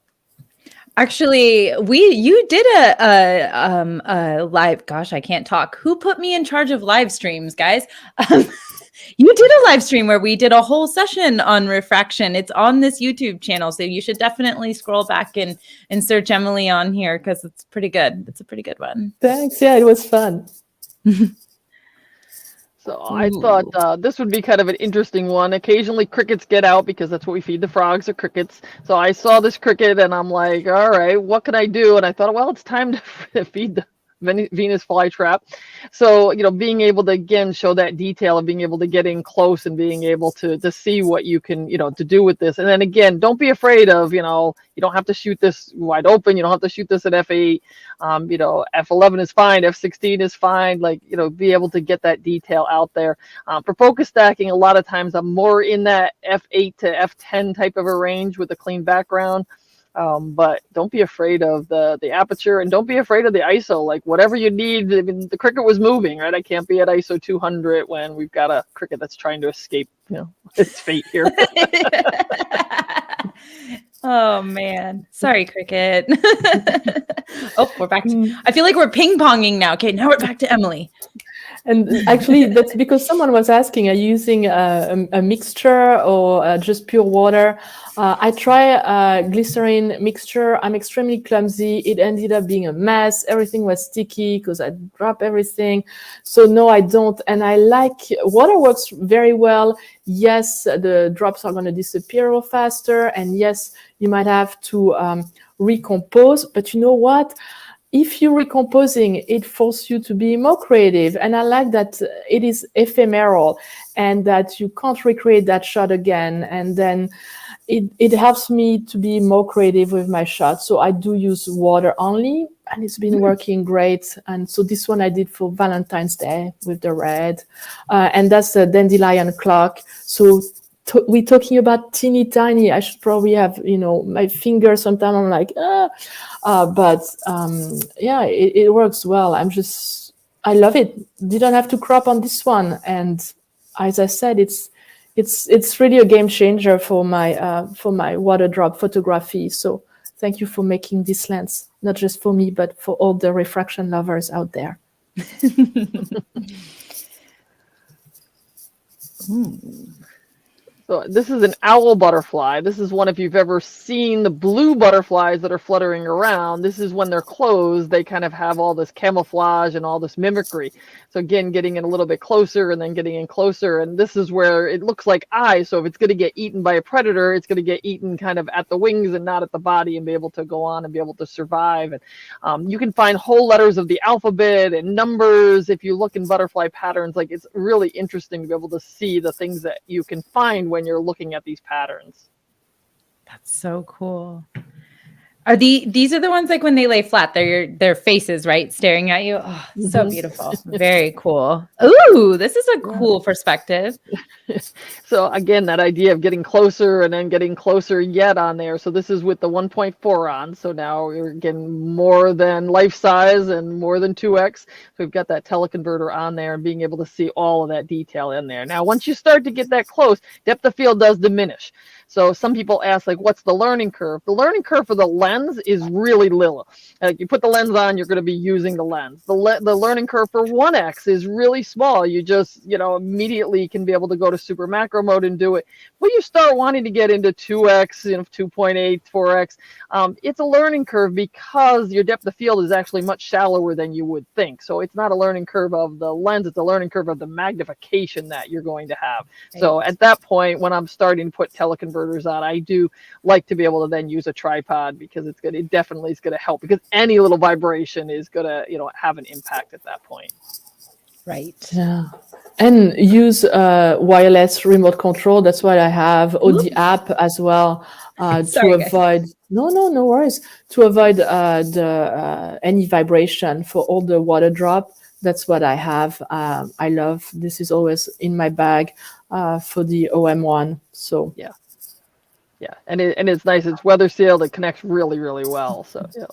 Actually, you did a live. Gosh, I can't talk. Who put me in charge of live streams, guys? You did a live stream where we did a whole session on refraction. It's on this YouTube channel, so you should definitely scroll back and search Emilie on here because it's pretty good. It's a pretty good one. Thanks. Yeah, it was fun. So I thought this would be kind of an interesting one. Occasionally crickets get out because that's what we feed the frogs, are crickets. So I saw this cricket and I'm like, all right, what can I do? And I thought, well, it's time to feed the Venus flytrap. So, being able to, again, show that detail and being able to get in close and being able to see what you can, to do with this. And then again, don't be afraid of, you don't have to shoot this wide open. You don't have to shoot this at f8. F11 is fine. F16 is fine. Like, be able to get that detail out there. For focus stacking, a lot of times I'm more in that f8 to f10 type of a range with a clean background. But don't be afraid of the aperture, and don't be afraid of the ISO. Like, whatever you need. I mean, the cricket was moving, right? I can't be at ISO 200 when we've got a cricket that's trying to escape, its fate here. Oh man, sorry, cricket. Oh, we're back. I feel like we're ping-ponging now. Okay, now we're back to Emilie. And actually, that's because someone was asking, are you using a mixture or just pure water? I try glycerin mixture. I'm extremely clumsy. It ended up being a mess. Everything was sticky because I dropped everything. So no, I don't. And I like water works very well. Yes, the drops are going to disappear a little faster. And yes, you might have to recompose. But you know what? If you're recomposing, it forces you to be more creative. And I like that it is ephemeral and that you can't recreate that shot again. And then it helps me to be more creative with my shots. So I do use water only, and it's been working great. And so this one I did for Valentine's Day with the red. And that's a dandelion clock. So we're talking about teeny tiny. I should probably have, my finger. Sometimes I'm like, but it works well. I love it. Didn't have to crop on this one. And as I said, it's really a game changer for my water drop photography. So thank you for making this lens, not just for me, but for all the refraction lovers out there. So this is an owl butterfly. This is one, if you've ever seen the blue butterflies that are fluttering around, this is when they're closed, they kind of have all this camouflage and all this mimicry. So again, getting in a little bit closer and then getting in closer. And this is where it looks like eyes. So if it's going to get eaten by a predator, it's going to get eaten kind of at the wings and not at the body, and be able to go on and be able to survive. And you can find whole letters of the alphabet and numbers if you look in butterfly patterns. Like, it's really interesting to be able to see the things that you can find when you're looking at these patterns. That's so cool. These are the ones like when they lay flat, they're their faces, right? Staring at you. Oh, so beautiful. Very cool. Ooh, this is a cool perspective. So again, that idea of getting closer and then getting closer yet on there. So this is with the 1.4 on. So now we're getting more than life size and more than 2x. So we've got that teleconverter on there and being able to see all of that detail in there. Now, once you start to get that close, depth of field does diminish. So some people ask, like, what's the learning curve? The learning curve for the lens is really little. Like, you put the lens on, you're going to be using the lens. The learning curve for 1x is really small. You just, immediately can be able to go to super macro mode and do it. When you start wanting to get into 2x, 2.8, 4x, it's a learning curve because your depth of field is actually much shallower than you would think. So it's not a learning curve of the lens, it's a learning curve of the magnification that you're going to have. Right. So at that point, when I'm starting to put teleconverters on, I do like to be able to then use a tripod because it definitely is going to help, because any little vibration is going to, have an impact at that point. Right. Yeah. And use wireless remote control. That's what I have. Or the app as well to avoid. Guys. No worries. To avoid any vibration for all the water drop. That's what I have. I love. This is always in my bag for the OM1. So yeah, and it's nice. It's weather sealed. It connects really, really well. So yeah.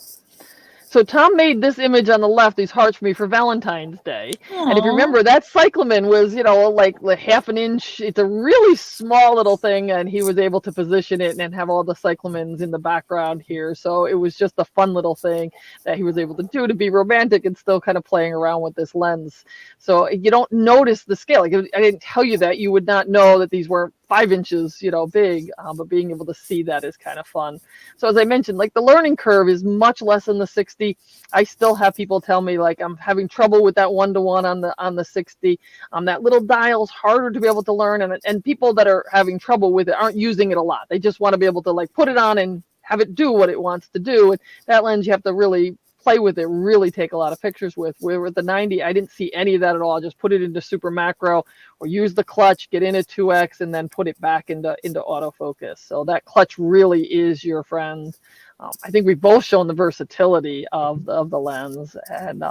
So Tom made this image on the left, these hearts for me for Valentine's Day. Aww. And if you remember, that cyclamen was, like half an inch. It's a really small little thing, and he was able to position it and have all the cyclamens in the background here. So it was just a fun little thing that he was able to do to be romantic and still kind of playing around with this lens. So you don't notice the scale. Like, I didn't tell you that, you would not know that these weren't 5 inches, big, but being able to see that is kind of fun. So as I mentioned, like, the learning curve is much less than the 60. I still have people tell me, like, I'm having trouble with that 1-to-1 on the 60. That little dial's harder to be able to learn, and people that are having trouble with it aren't using it a lot. They just want to be able to, like, put it on and have it do what it wants to do. And that lens, you have to really play with it, really take a lot of pictures with. Where with the 90, I didn't see any of that at all. Just put it into super macro, or use the clutch, get in at 2x, and then put it back into autofocus. So that clutch really is your friend. I think we've both shown the versatility of the lens, and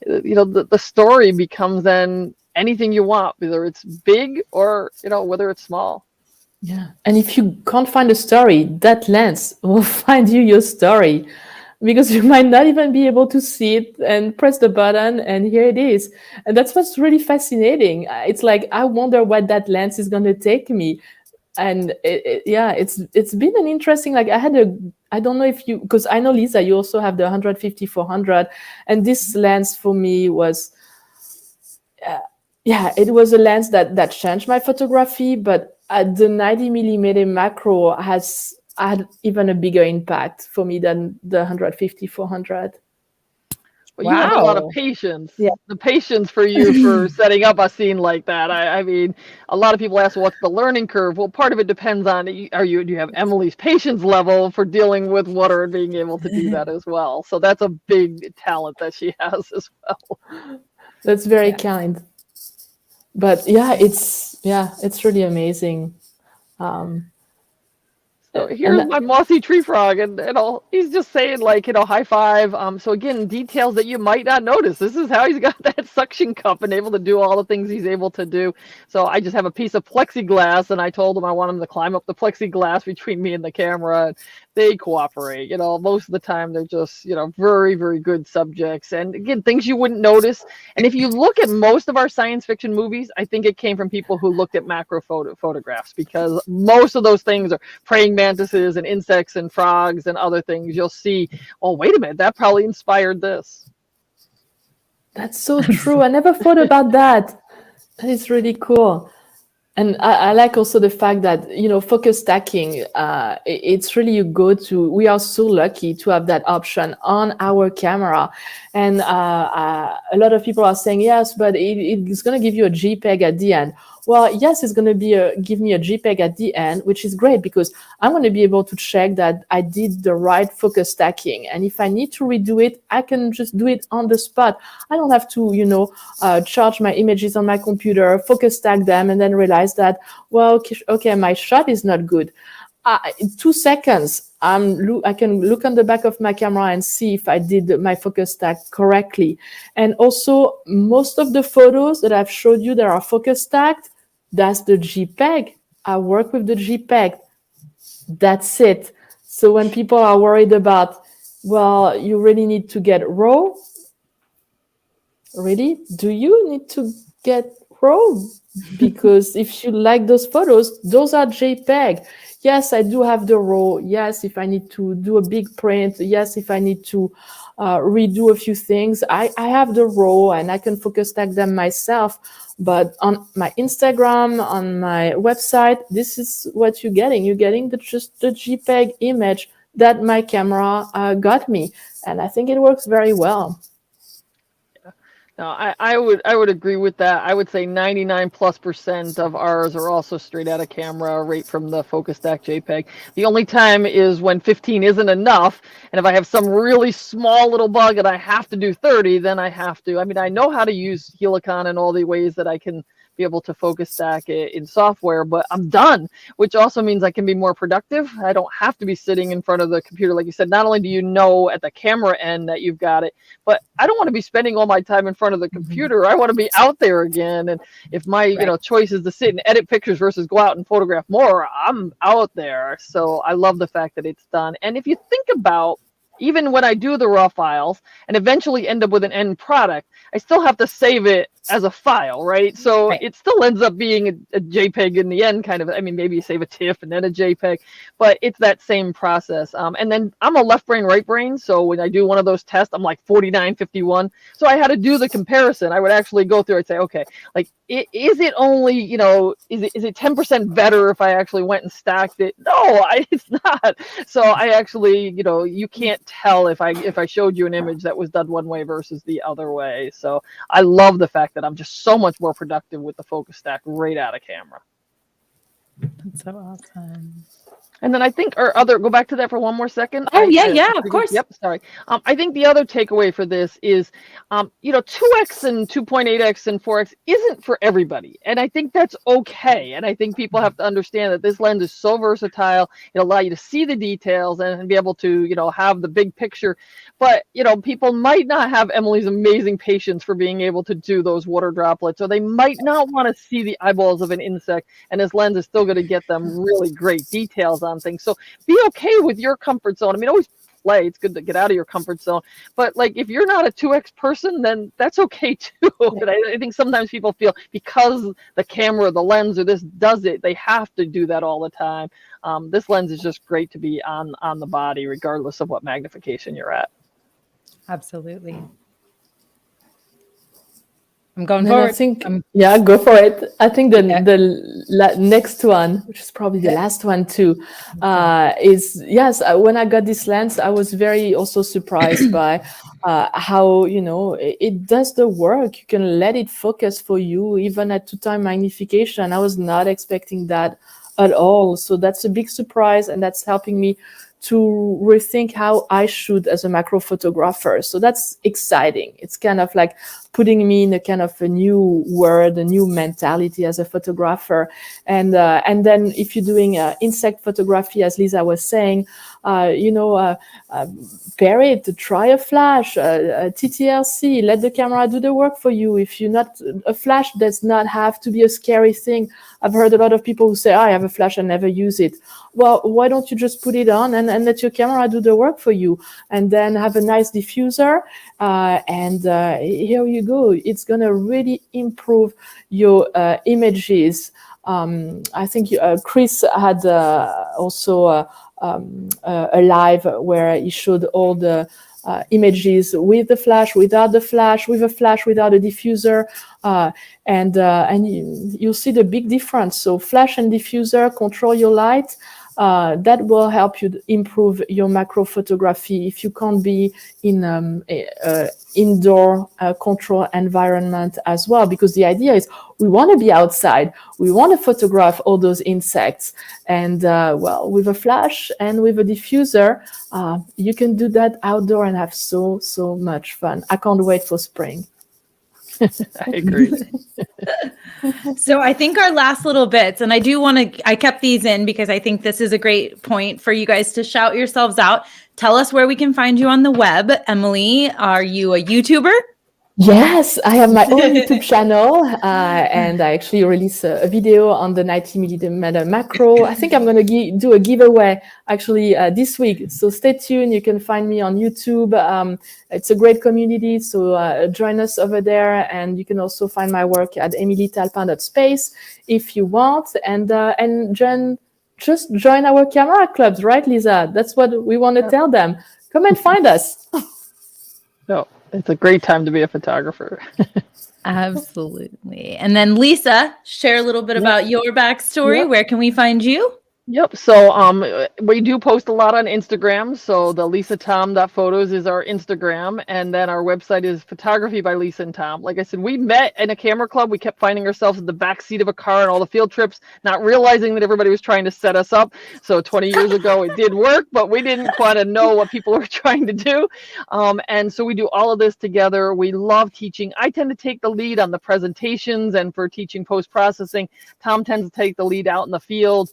the story becomes then anything you want, whether it's big or whether it's small. Yeah, and if you can't find a story, that lens will find you your story. Because you might not even be able to see it, and press the button and here it is. And that's what's really fascinating. It's like, I wonder what that lens is going to take me. And it's been an interesting, like, I don't know if you, because I know, Lisa, you also have the 150-400, and this lens for me was, it was a lens that changed my photography, but the 90mm macro had even a bigger impact for me than the 150-400. Well, you have a lot of patience. Yeah. The patience for you for setting up a scene like that. I mean, a lot of people ask, what's the learning curve? Well, part of it depends on, do you have Emilie's patience level for dealing with water and being able to do that as well. So that's a big talent that she has as well. That's very kind. But it's really amazing. So here's my mossy tree frog, and he's just saying, like, high five. So again, details that you might not notice. This is how he's got that suction cup and able to do all the things he's able to do. So I just have a piece of plexiglass, and I told him I want him to climb up the plexiglass between me and the camera. And they cooperate. Most of the time they're just, very, very good subjects. And again, things you wouldn't notice. And if you look at most of our science fiction movies, I think it came from people who looked at macro photographs, because most of those things are praying mantises and insects and frogs and other things. You'll see, oh, wait a minute, that probably inspired this. That's so true. I never thought about that. That is really cool. And I like also the fact that, focus stacking, it's really we are so lucky to have that option on our camera. And a lot of people are saying, yes, but it's going to give you a JPEG at the end. Well, yes, it's going to give me a JPEG at the end, which is great, because I'm going to be able to check that I did the right focus stacking. And if I need to redo it, I can just do it on the spot. I don't have to, charge my images on my computer, focus stack them, and then realize that, well, okay, my shot is not good. in 2 seconds, I can look on the back of my camera and see if I did my focus stack correctly. And also, most of the photos that I've showed you that are focus stacked, that's the JPEG. I work with the JPEG. That's it. So when people are worried about, well, you really need to get RAW. Really? Do you need to get RAW? Because if you like those photos, those are JPEG. Yes, I do have the RAW. Yes, if I need to do a big print. Yes, if I need to redo a few things, I have the RAW and I can focus stack them myself. But on my Instagram, on my website, this is what you're getting. You're getting just the JPEG image that my camera got me. And I think it works very well. No, I would agree with that. I would say 99+% of ours are also straight out of camera, right from the focus stack JPEG. The only time is when 15 isn't enough, and if I have some really small little bug and I have to do 30, then I have to. I mean, I know how to use Helicon in all the ways that I can be able to focus stack it in software, but I'm done, which also means I can be more productive. I don't have to be sitting in front of the computer. Like you said, not only do you know at the camera end that you've got it, but I don't want to be spending all my time in front of the computer. I want to be out there again. And if my choice is to sit and edit pictures versus go out and photograph more, I'm out there. So I love the fact that it's done. And if you think about, even when I do the raw files and eventually end up with an end product, I still have to save it as a file, right? So it still ends up being a JPEG in the end, kind of. I mean, maybe you save a TIFF and then a JPEG, but it's that same process. And then I'm a left brain, right brain. So when I do one of those tests, I'm like 49-51. So I had to do the comparison. I would actually go through and say, okay, like, is it only, is it 10% better if I actually went and stacked it? No, it's not. So I actually, you can't tell if I showed you an image that was done one way versus the other way. So I love the fact that I'm just so much more productive with the focus stack right out of camera. That's so awesome. And then I think go back to that for one more second. Oh, yeah, of course. Yep, sorry. I think the other takeaway for this is, 2x and 2.8x and 4x isn't for everybody. And I think that's okay. And I think people have to understand that this lens is so versatile. It'll allow you to see the details and be able to, have the big picture. But, people might not have Emilie's amazing patience for being able to do those water droplets, or they might not want to see the eyeballs of an insect. And this lens is still going to get them really great details on things. So be okay with your comfort zone. I mean, always play. It's good to get out of your comfort zone. But like, if you're not a 2x person, then that's okay too. But I think sometimes people feel because the camera, the lens, or this does it, they have to do that all the time. This lens is just great to be on the body, regardless of what magnification you're at. Absolutely. I'm going forward. I think, go for it. I think the next one, which is probably the last one too, is, yes, when I got this lens, I was very also surprised by how, it does the work. You can let it focus for you, even at 2x magnification. I was not expecting that at all. So that's a big surprise, and that's helping me to rethink how I shoot as a macro photographer. So that's exciting. It's kind of like putting me in a kind of a new world, a new mentality as a photographer. And then if you're doing insect photography, as Lisa was saying, pair it, try a flash, a TTLC, let the camera do the work for you. If you're not, a flash does not have to be a scary thing. I've heard a lot of people who say, I have a flash and never use it. Well, why don't you just put it on and let your camera do the work for you, and then have a nice diffuser, and here you go. It's going to really improve your images. I think Chris had also a live where he showed all the images with the flash, without the flash, with a flash, without a diffuser, and you'll see the big difference. So flash and diffuser, control your light. That will help you improve your macro photography if you can't be in indoor control environment as well, because the idea is we want to be outside, we want to photograph all those insects, and with a flash and with a diffuser, you can do that outdoor and have so much fun. I can't wait for spring. I agree. So I think our last little bits, and I kept these in because I think this is a great point for you guys to shout yourselves out. Tell us where we can find you on the web. Emilie, are you a YouTuber? Yes, I have my own YouTube channel, and I actually release a video on the 90mm macro. I think I'm going to do a giveaway actually this week. So stay tuned. You can find me on YouTube. It's a great community, so join us over there. And you can also find my work at emilietalpin.space if you want. And just join our camera clubs, right, Lisa? That's what we want to tell them. Come and find us. No, it's a great time to be a photographer. Absolutely. And then Lisa, share a little bit about your backstory. Yep. Where can we find you? Yep. So we do post a lot on Instagram. So the lisatom.photos is our Instagram, and then our website is photography by Lisa and Tom. Like I said, we met in a camera club. We kept finding ourselves in the back seat of a car on all the field trips, not realizing that everybody was trying to set us up. So 20 years ago, it did work, but we didn't quite know what people were trying to do. And so we do all of this together. We love teaching. I tend to take the lead on the presentations, and for teaching post-processing, Tom tends to take the lead out in the field.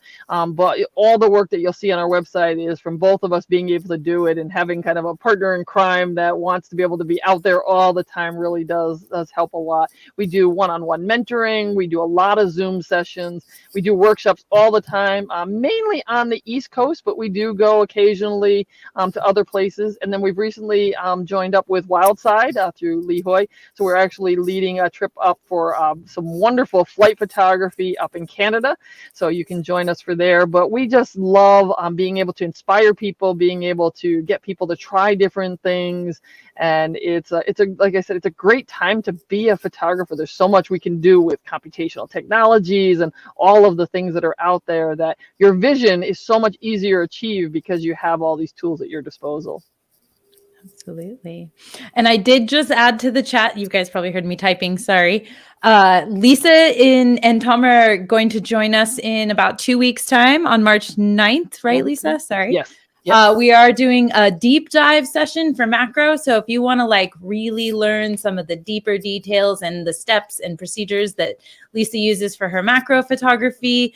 But all the work that you'll see on our website is from both of us being able to do it, and having kind of a partner in crime that wants to be able to be out there all the time really does help a lot. We do one-on-one mentoring. We do a lot of Zoom sessions. We do workshops all the time, mainly on the East Coast, but we do go occasionally to other places. And then we've recently joined up with Wildside through Lee Hoy. So we're actually leading a trip up for some wonderful flight photography up in Canada. So you can join us for there. But we just love being able to inspire people, being able to get people to try different things. And it's like I said, it's a great time to be a photographer. There's so much we can do with computational technologies and all of the things that are out there, that your vision is so much easier to achieve because you have all these tools at your disposal. Absolutely. And I did just add to the chat, you guys probably heard me typing, sorry. Lisa and Tom are going to join us in about 2 weeks' time on March 9th, right, Lisa? Sorry. Yes. Yep. We are doing a deep dive session for macro. So if you want to like really learn some of the deeper details and the steps and procedures that Lisa uses for her macro photography,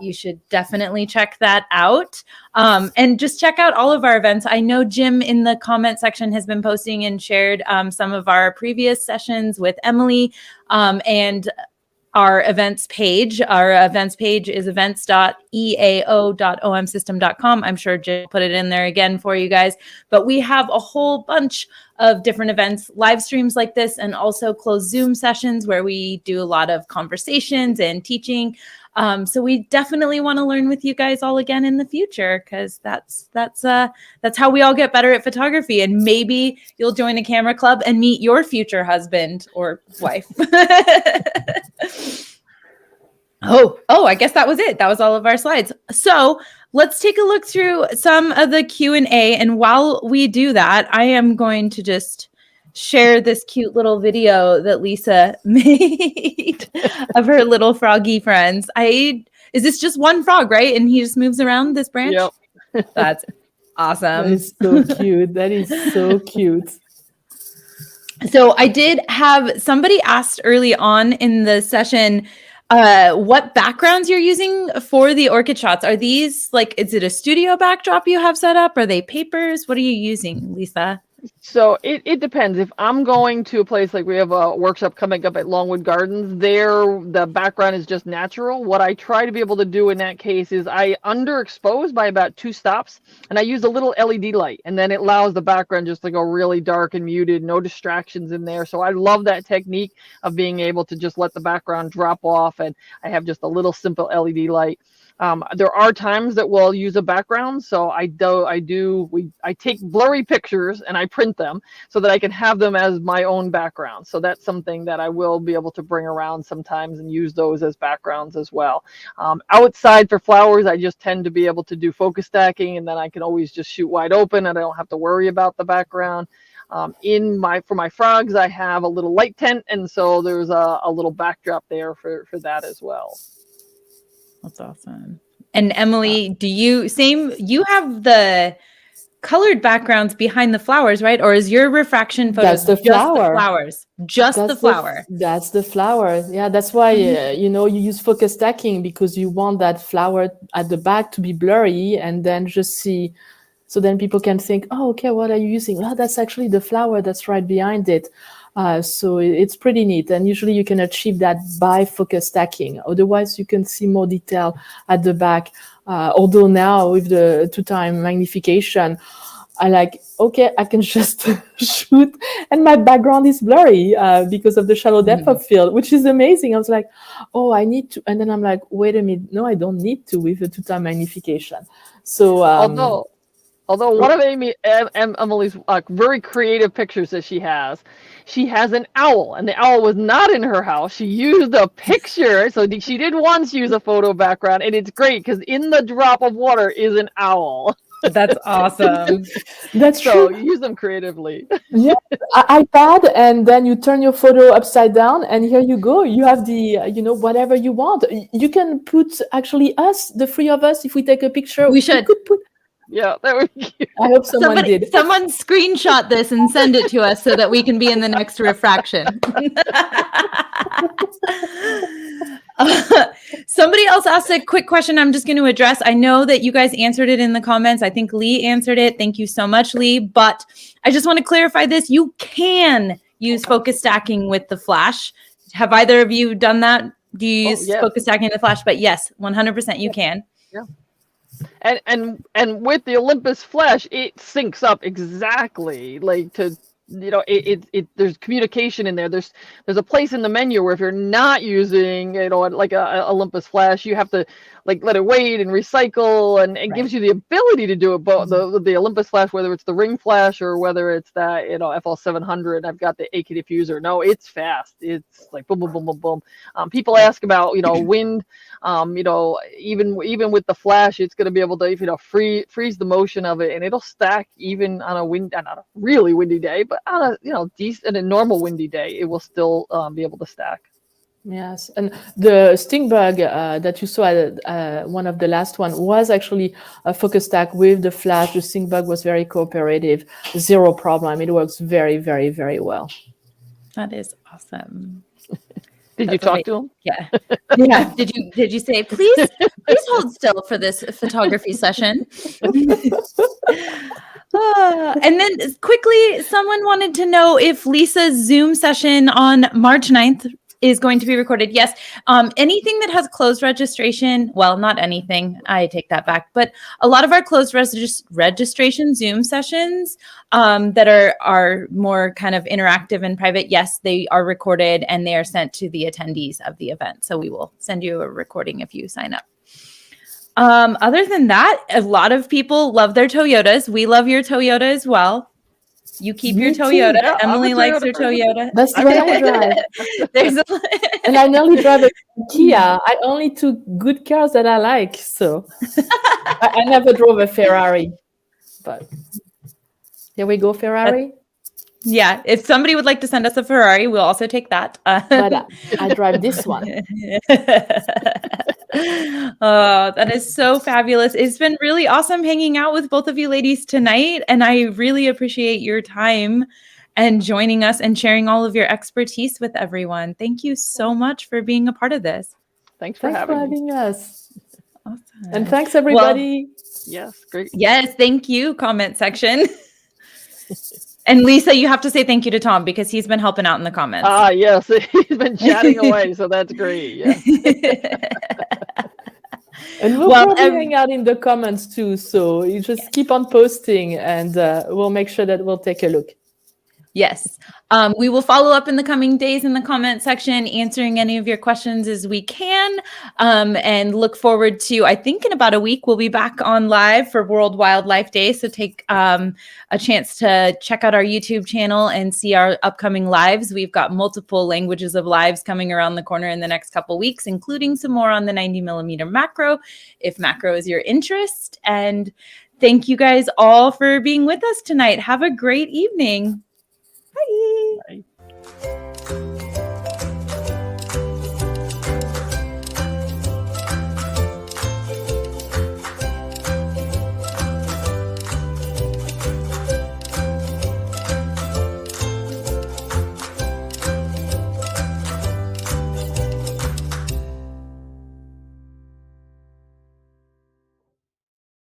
you should definitely check that out. And just check out all of our events. I know Jim in the comment section has been posting and shared some of our previous sessions with Emilie, and our events page. Our events page is events.eao.omsystem.com. I'm sure Jim put it in there again for you guys. But we have a whole bunch of different events, live streams like this, and also closed Zoom sessions where we do a lot of conversations and teaching. So we definitely want to learn with you guys all again in the future, because that's how we all get better at photography. And maybe you'll join a camera club and meet your future husband or wife. Oh, I guess that was it. That was all of our slides. So let's take a look through some of the Q&A. And while we do that, I am going to just share this cute little video that Lisa made of her little froggy friends. Is this just one frog, right? And he just moves around this branch? Yep. That's awesome. That is so cute. That is so cute. So I did have somebody asked early on in the session what backgrounds you're using for the orchid shots. Are these is it a studio backdrop you have set up? Are they papers? What are you using, Lisa? So it depends. If I'm going to a place, like we have a workshop coming up at Longwood Gardens, there the background is just natural. What I try to be able to do in that case is I underexpose by about 2 stops, and I use a little LED light, and then it allows the background just to go really dark and muted, no distractions in there. So I love that technique of being able to just let the background drop off, and I have just a little simple LED light. There are times that we'll use a background, so I take blurry pictures and I print them so that I can have them as my own background. So that's something that I will be able to bring around sometimes and use those as backgrounds as well. Outside for flowers, I just tend to be able to do focus stacking, and then I can always just shoot wide open and I don't have to worry about the background. For my frogs, I have a little light tent, and so there's a little backdrop there for that as well. That's awesome. And Emilie, you have the colored backgrounds behind the flowers, right? Or is your refraction photos That's the just the flower. flowers? Just the flower. That's the flower. Yeah, that's why you use focus stacking, because you want that flower at the back to be blurry, and then just see. So then people can think, oh, okay, what are you using? Well, that's actually the flower that's right behind it. So it's pretty neat. And usually you can achieve that by focus stacking. Otherwise, you can see more detail at the back. Although now with the 2x magnification, I can just shoot and my background is blurry because of the shallow depth of field, which is amazing. I was like, oh, I need to. And then I'm like, wait a minute. No, I don't need to with the 2x magnification. So Although one of Emilie's very creative pictures that she has an owl, and the owl was not in her house. She used a picture, so she did once use a photo background, and it's great because in the drop of water is an owl. That's awesome. That's So true. you use them creatively. Yeah, iPad, and then you turn your photo upside down, and here you go. You have the, whatever you want. You can put actually us, the three of us, if we take a picture. We should. could put. Yeah, that would be cute. I hope someone did. Someone screenshot this and send it to us so that we can be in the next refraction. Somebody else asked a quick question I'm just going to address. I know that you guys answered it in the comments. I think Lee answered it. Thank you so much, Lee. But I just want to clarify this. You can use focus stacking with the flash. Have either of you done that? Do you use focus stacking in the flash? But yes, 100% you can. Yeah. And with the Olympus Flash, it syncs up exactly like to there's communication in there. There's a place in the menu where if you're not using like a Olympus Flash, you have to like let it wait and recycle, and it gives you the ability to do it. But the Olympus Flash, whether it's the ring flash or whether it's that FL700, I've got the AK diffuser. No, it's fast. It's like boom, boom, boom, boom, boom. People ask about wind. Even with the flash, it's going to be able to freeze the motion of it, and it'll stack even on not a really windy day, but on a normal windy day, it will still be able to stack. Yes, and the Stingbug that you saw at one of the last one was actually a focus stack with the flash. The Stingbug was very cooperative, zero problem. It works very, very, very well. That is awesome. Did you talk to him? Yeah. Yeah. Did you say, please hold still for this photography session? And then quickly, someone wanted to know if Lisa's Zoom session on March 9th is going to be recorded. Yes. Anything that has closed registration, well, not anything, I take that back, but a lot of our closed registration Zoom sessions that are more kind of interactive and private, yes, they are recorded and they are sent to the attendees of the event. So we will send you a recording if you sign up. Other than that, a lot of people love their Toyotas. We love your Toyota as well. You keep your Toyota. Yeah, Emilie likes her Toyota. That's the one I drive. And I nearly drive a Kia. I only took good cars that I like. So I never drove a Ferrari. But here we go, Ferrari. Yeah, if somebody would like to send us a Ferrari, we'll also take that. But I drive this one. Oh, that is so fabulous. It's been really awesome hanging out with both of you ladies tonight. And I really appreciate your time and joining us and sharing all of your expertise with everyone. Thank you so much for being a part of this. Thanks for having us. Awesome. And thanks, everybody. Well, yes, great. Yes, thank you, comment section. And Lisa, you have to say thank you to Tom because he's been helping out in the comments. Yes, he's been chatting away, so that's great. Yeah. And we'll probably hang out in the comments too. So you just keep on posting and we'll make sure that we'll take a look. Yes. We will follow up in the coming days in the comment section, answering any of your questions as we can, and look forward to, I think in about a week, we'll be back on live for World Wildlife Day. So take a chance to check out our YouTube channel and see our upcoming lives. We've got multiple languages of lives coming around the corner in the next couple weeks, including some more on the 90mm macro, if macro is your interest. And thank you guys all for being with us tonight. Have a great evening. Bye. Bye.